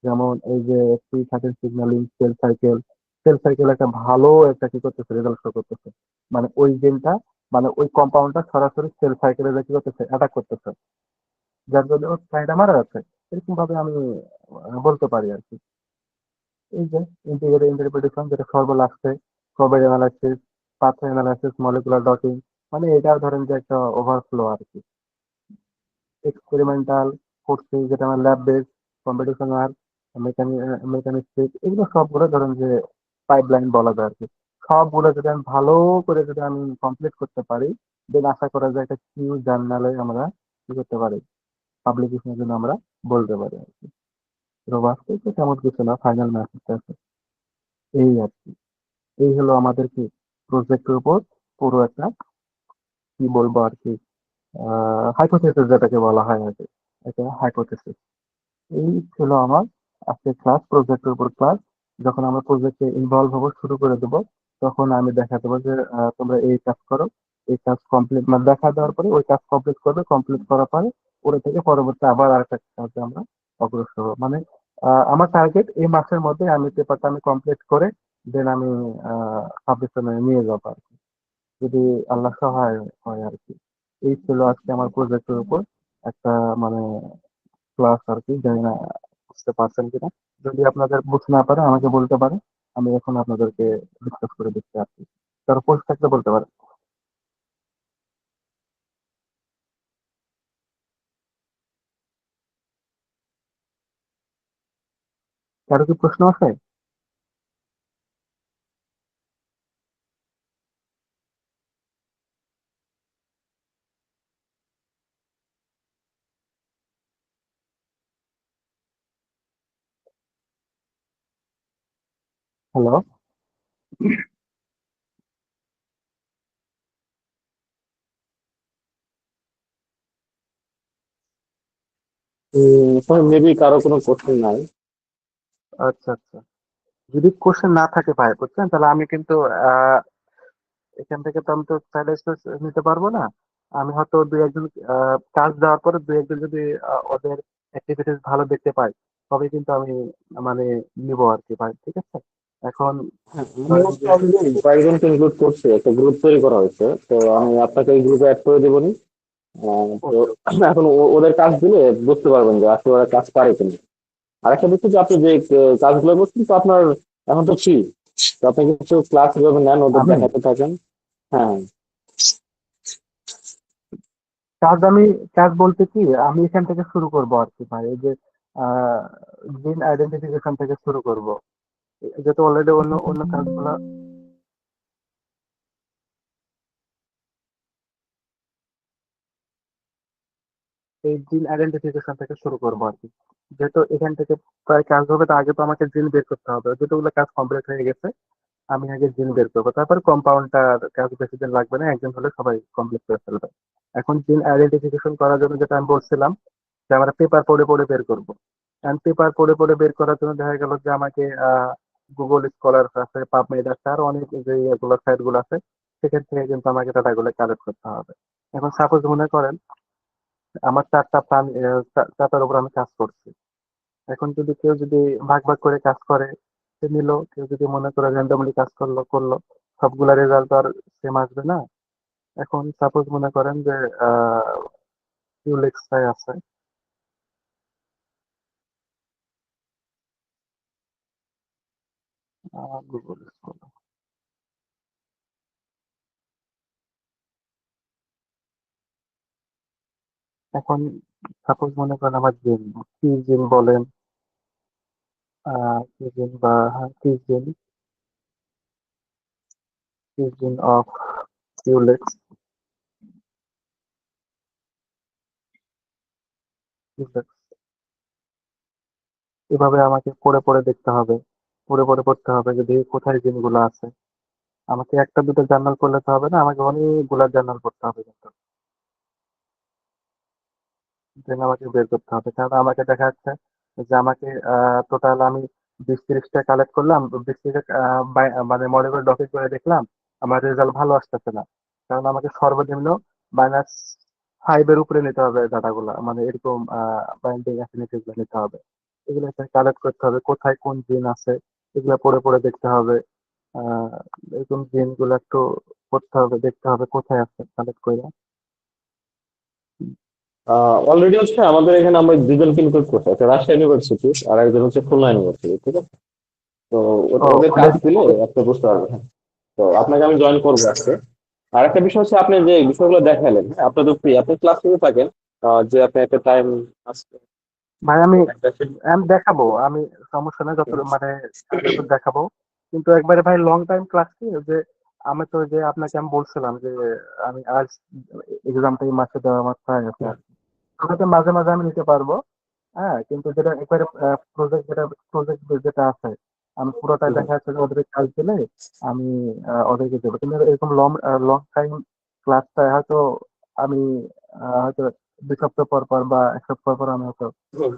যেমন এই যে P13 signalling cell cycle, cell cycle একটা ভালো একটা কি করতেছে, রেজাল্ট শো করতেছে। মানে ওই জিনটা, মানে ওই কম্পাউন্ডটা সরাসরি সেল সাইকেলে কি করতেছে, অ্যাটাক করতেছে, যার জন্য ওর প্রাণীটা মারা যাচ্ছে। এরকম ভাবে আমি বলতে পারি আর কি। এই যে ইন্টিগ্রেটেড ইন্টারপ্রিটেশন, যেটা সর্বলাস্টে probit analysis, pathway analysis, molecular docking, মানে এটা ধরেন যে একটা ওভারফ্লো আর কি। এক্সপেরিমেন্টাল করছি, যেটা আমার ল্যাব বেস, কম্পিটিশন আর মেকানিস্টিক, এগুলো সবগুলো ধরেন যে পাইপলাইন বলা যায় আর কি। সবগুলো যদি আমি ভালো করে যদি আমি কমপ্লিট করতে পারি, দেন আশা করা যায় একটা কিউ জার্নালে আমরা কি করতে পারি, পাবলিকেশনের জন্য আমরা বলতে পারি আর কি। রোবাস্ট তো তেমন কিছু না, ফাইনাল ম্যাসেজটা আছে এই আর কি। এই হলো আমাদের কি প্রজেক্টের উপর পুরো একটা কি বলবো আর কি, হাইপোথেসিস যেটাকে বলা হয় আর কি, এটা হাইপোথেসিস। এই ছিল আমার আজকে ক্লাস, প্রজেক্টের উপর ক্লাস। যখন আমরা প্রজেক্টে ইনভলভ হবো, শুরু করে দেবো, তখন আমি দেখা দেবো যে তোমরা এই কাজ করো, এই কাজ কমপ্লিট, মানে দেখা দেওয়ার পরে ওই কাজ কমপ্লিট করবে, কমপ্লিট করার পরে ওটা থেকে পরবর্তী আবার আরেকটা কাজে আমরা অগ্রসর হবো। মানে আমার টার্গেট এই মাসের মধ্যে আমি পেপারটা আমি কমপ্লিট করে দেন আমি সাবমিশনে নিয়ে যাবো আর কি, যদি আল্লাহ সহায় হয় আর কি। এই ছিল আজকে আমার প্রজেক্টের উপর একটা মানে ক্লাস আর কি। জানি না বুঝতে পারছেন কিনা, যদি আপনাদের বুঝতে না পারে আমাকে বলতে পারে। আমি এখন আপনাদেরকে ডিসকাস করে দিচ্ছি আর কি। কারো প্রশ্ন থাকলে বলতে পারেন। কারো কি প্রশ্ন আছে? হ্যালো। মেবি কারো কোনো কোশ্চেন নাই। আচ্ছা আচ্ছা, যদি কোশ্চেন না থাকে ভাই বুঝছেন, তাহলে আমি কিন্তু এখান থেকে তো আমি তো চাইলে নিতে পারবো না। আমি হয়তো দুই একজন কাজ দেওয়ার পরে দুই একজন যদি ওদের অ্যাক্টিভিটিস ভালো দেখতে পাই, তবে কিন্তু আমি মানে নিবো আর কি ভাই, ঠিক আছে? এখন হ্যাঁ, আমি ধরেন হচ্ছে যে অলরেডি কয়েকজনকে ইনক্লুড করছি, একটা গ্রুপ তৈরি করা হয়েছে, তো আমি আপনাকে এই গ্রুপে অ্যাড করে দেবনি। তো ওকে। এখন ওদের কাজ দিলে বুঝতে পারবেন যে আসলে ওরা কাজ পারে কিনা। আর একটা বিষয় যে আপনি যে কাজগুলো করছেন, তো আপনার এখন তো ফ্রি, তো আপনি কিছু ক্লাস যেভাবে নেন ওদের আমি দেখাতে থাকেন। হ্যাঁ। কাজ আমি কাজ বলতে কি, আমি এখান থেকে শুরু করব আর কি ভাই, এই যে জিন আইডেন্টিফিকেশন থেকে শুরু করব, যেহেতু অলরেডি অন্য অন্য কাজগুলো, এই জিন আইডেন্টিফিকেশন থেকে শুরু করবো আর কি। যেহেতু এখান থেকে প্রায় কাজ হবে, তো আগে তো আমাকে জিন বের করতে হবে, যতগুলো কাজ কমপ্লিট হয়ে গেছে আমি আগে জিন বের করবো, তারপর কম্পাউন্ডটার কাজ বেশি দিন লাগবে না, একজন হলে সবাই কমপ্লিট করে ফেলবে। এখন জিন আইডেন্টিফিকেশন করার জন্য যেটা আমি বলছিলাম, যে আমরা পেপার পড়ে পড়ে বের করবো। কারণ পেপার পড়ে পড়ে বের করার জন্য দেখা গেল যে আমাকে গুগল স্কলার আছে, পাবমেড আছে, আর অনেক যে এগুলো সাইট গুলো আছে, সেখান থেকে কিন্তু আমাকে ডাটাগুলো কালেক্ট করতে হবে। এখন সাপোজ মনে করেন আমার চারটা প্ল্যান, চারটার উপর আমি কাজ করছি। এখন যদি কেউ যদি ভাগ ভাগ করে কাজ করে, সে নিল, কেউ যদি মনে করে র্যান্ডমলি কাজ করলো করলো, সবগুলা রেজাল্ট আর সেম আসবে না। এখন সাপোজ মনে করেন যে কিউলেক্স আছে, গুগল স্কলার। এখন সাপোজ মনে করেন আমার জিন, কি জিন বলেন, কি জিন বা হ্যাঁ কি জিন অফ কিউলেক্স, এভাবে আমাকে পড়ে পড়ে দেখতে হবে, পড়ে পড়ে পড়তে হবে যদি কোথায় জিনগুলো আছে। আমাকে একটা দুটো জার্নাল করলে তো হবে না, আমাকে অনেকগুলা জার্নাল করতে হবে কিন্তু, দেন আমাকে বের করতে হবে। কারণ আমাকে দেখা যাচ্ছে যে আমাকে টোটাল আমি 20-30টা কালেক্ট করলাম, 20 থেকে মানে মডেল ডকে করে দেখলাম, আমার রেজাল্ট ভালো আসতেছে না। কারণ আমাকে সর্বনিম্ন -5 এর উপরে নিতে হবে ডাটাগুলা, মানে এরকম বাইন্ডিং অ্যাফিনিটি গুলো নিতে হবে। এগুলো কালেক্ট করতে হবে, কোথায় কোন জিন আছে এগুলো পড়ে পড়ে দেখতে হবে। আহ এরকম জিন গুলো একটু পড়তে হবে, দেখতে হবে কোথায় আছে কালেক্ট করে। অলরেডি হচ্ছে আমাদের এখানে আমরা দুজনকে ইনক্লুড করছি, একটা রাজশাহী ইউনিভার্সিটি আর একজন হচ্ছে খুলনা ইউনিভার্সিটি, ঠিক আছে? তো ও ওদের কাজ অলরেডি। দিলে আপনি বুঝতে পারবেন। হ্যাঁ। তো আপনাকে আমি জয়েন করবো আজকে। আর একটা বিষয় হচ্ছে আপনি যে বিষয়গুলো দেখালেন, হ্যাঁ, আপনি তো ফ্রি, আপনি ক্লাস নিতে থাকেন, যে আপনি একটা টাইম আসবে ভাই আমি একটা আমি দেখাবো, আমি সমস্যা নেই, যত মানে যত দেখাবো। কিন্তু একবারে ভাই লং টাইম ক্লাস কি, যে আমি তো যে আপনাকে আমি বলছিলাম যে আমি আজ এক্সামটা এই মাসে দেওয়া আমার প্ল্যান আছে আর কি। ওটাতে মাঝে মাঝে আমি নিতে পারবো। হ্যাঁ, কিন্তু যেটা একবারে প্রজেক্ট যেটা আছে, আমি পুরোটাই দেখা যাচ্ছে যে ওদের কাজ দিলে আমি ওদেরকে দেবো। কিন্তু এরকম লং লং টাইম ক্লাসটা হয়তো আমি হয়তো 2 সপ্তাহ পর পর বা 1 সপ্তাহ পর আমি হয়তো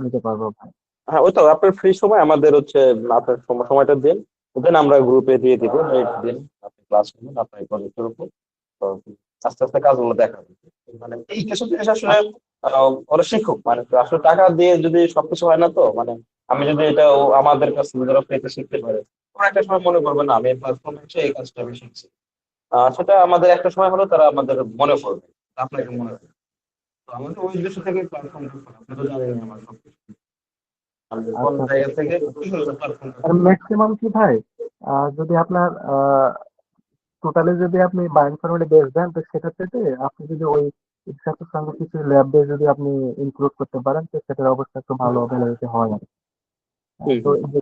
নিতে পারবো ভাই। হ্যাঁ, ওই তো আপনার ফ্রি সময় আমাদের হচ্ছে আপনার সময়টা দিন, দেন আমরা গ্রুপে দিয়ে দিব ডেট দিন, আপনি ক্লাস করবেন আপনার প্রজেক্টের উপর। তো আস্তে আস্তে কাজগুলো দেখাবেন। মানে এই কিছু জিনিস আসলে ওরা শিখুক, মানে আসলে টাকা দিয়ে যদি সবকিছু হয় না, তো মানে আমি যদি এটা আমাদের কাছ থেকে ধরো পেতে শিখতে পারে, ওরা একটা সময় মনে করবে না আমি প্ল্যাটফর্মে এসে এই কাজটা আমি শিখছি। সেটা আমাদের একটা সময় হলো তারা আমাদের মনে পড়বে, আপনাকে মনে পড়বে। তো আমাদের ওই উদ্দেশ্য থেকে প্ল্যাটফর্মটা করা, আপনি তো জানেন আমার সবকিছু, আমি কোন আচ্ছা আচ্ছা, জায়গা থেকে আর ম্যাক্সিমাম কি ভাই, যদি আপনার টোটালি যদি আপনি বায়োইনফরমেটিক বেস দেন, তো সেক্ষেত্রে আপনি যদি ওই সাথে সঙ্গে কিছু ল্যাব বেস যদি আপনি ইনক্লুড করতে পারেন, তো সেটার অবস্থা একটু ভালো হবে হয় আর কি। হুম তো হুম এই যে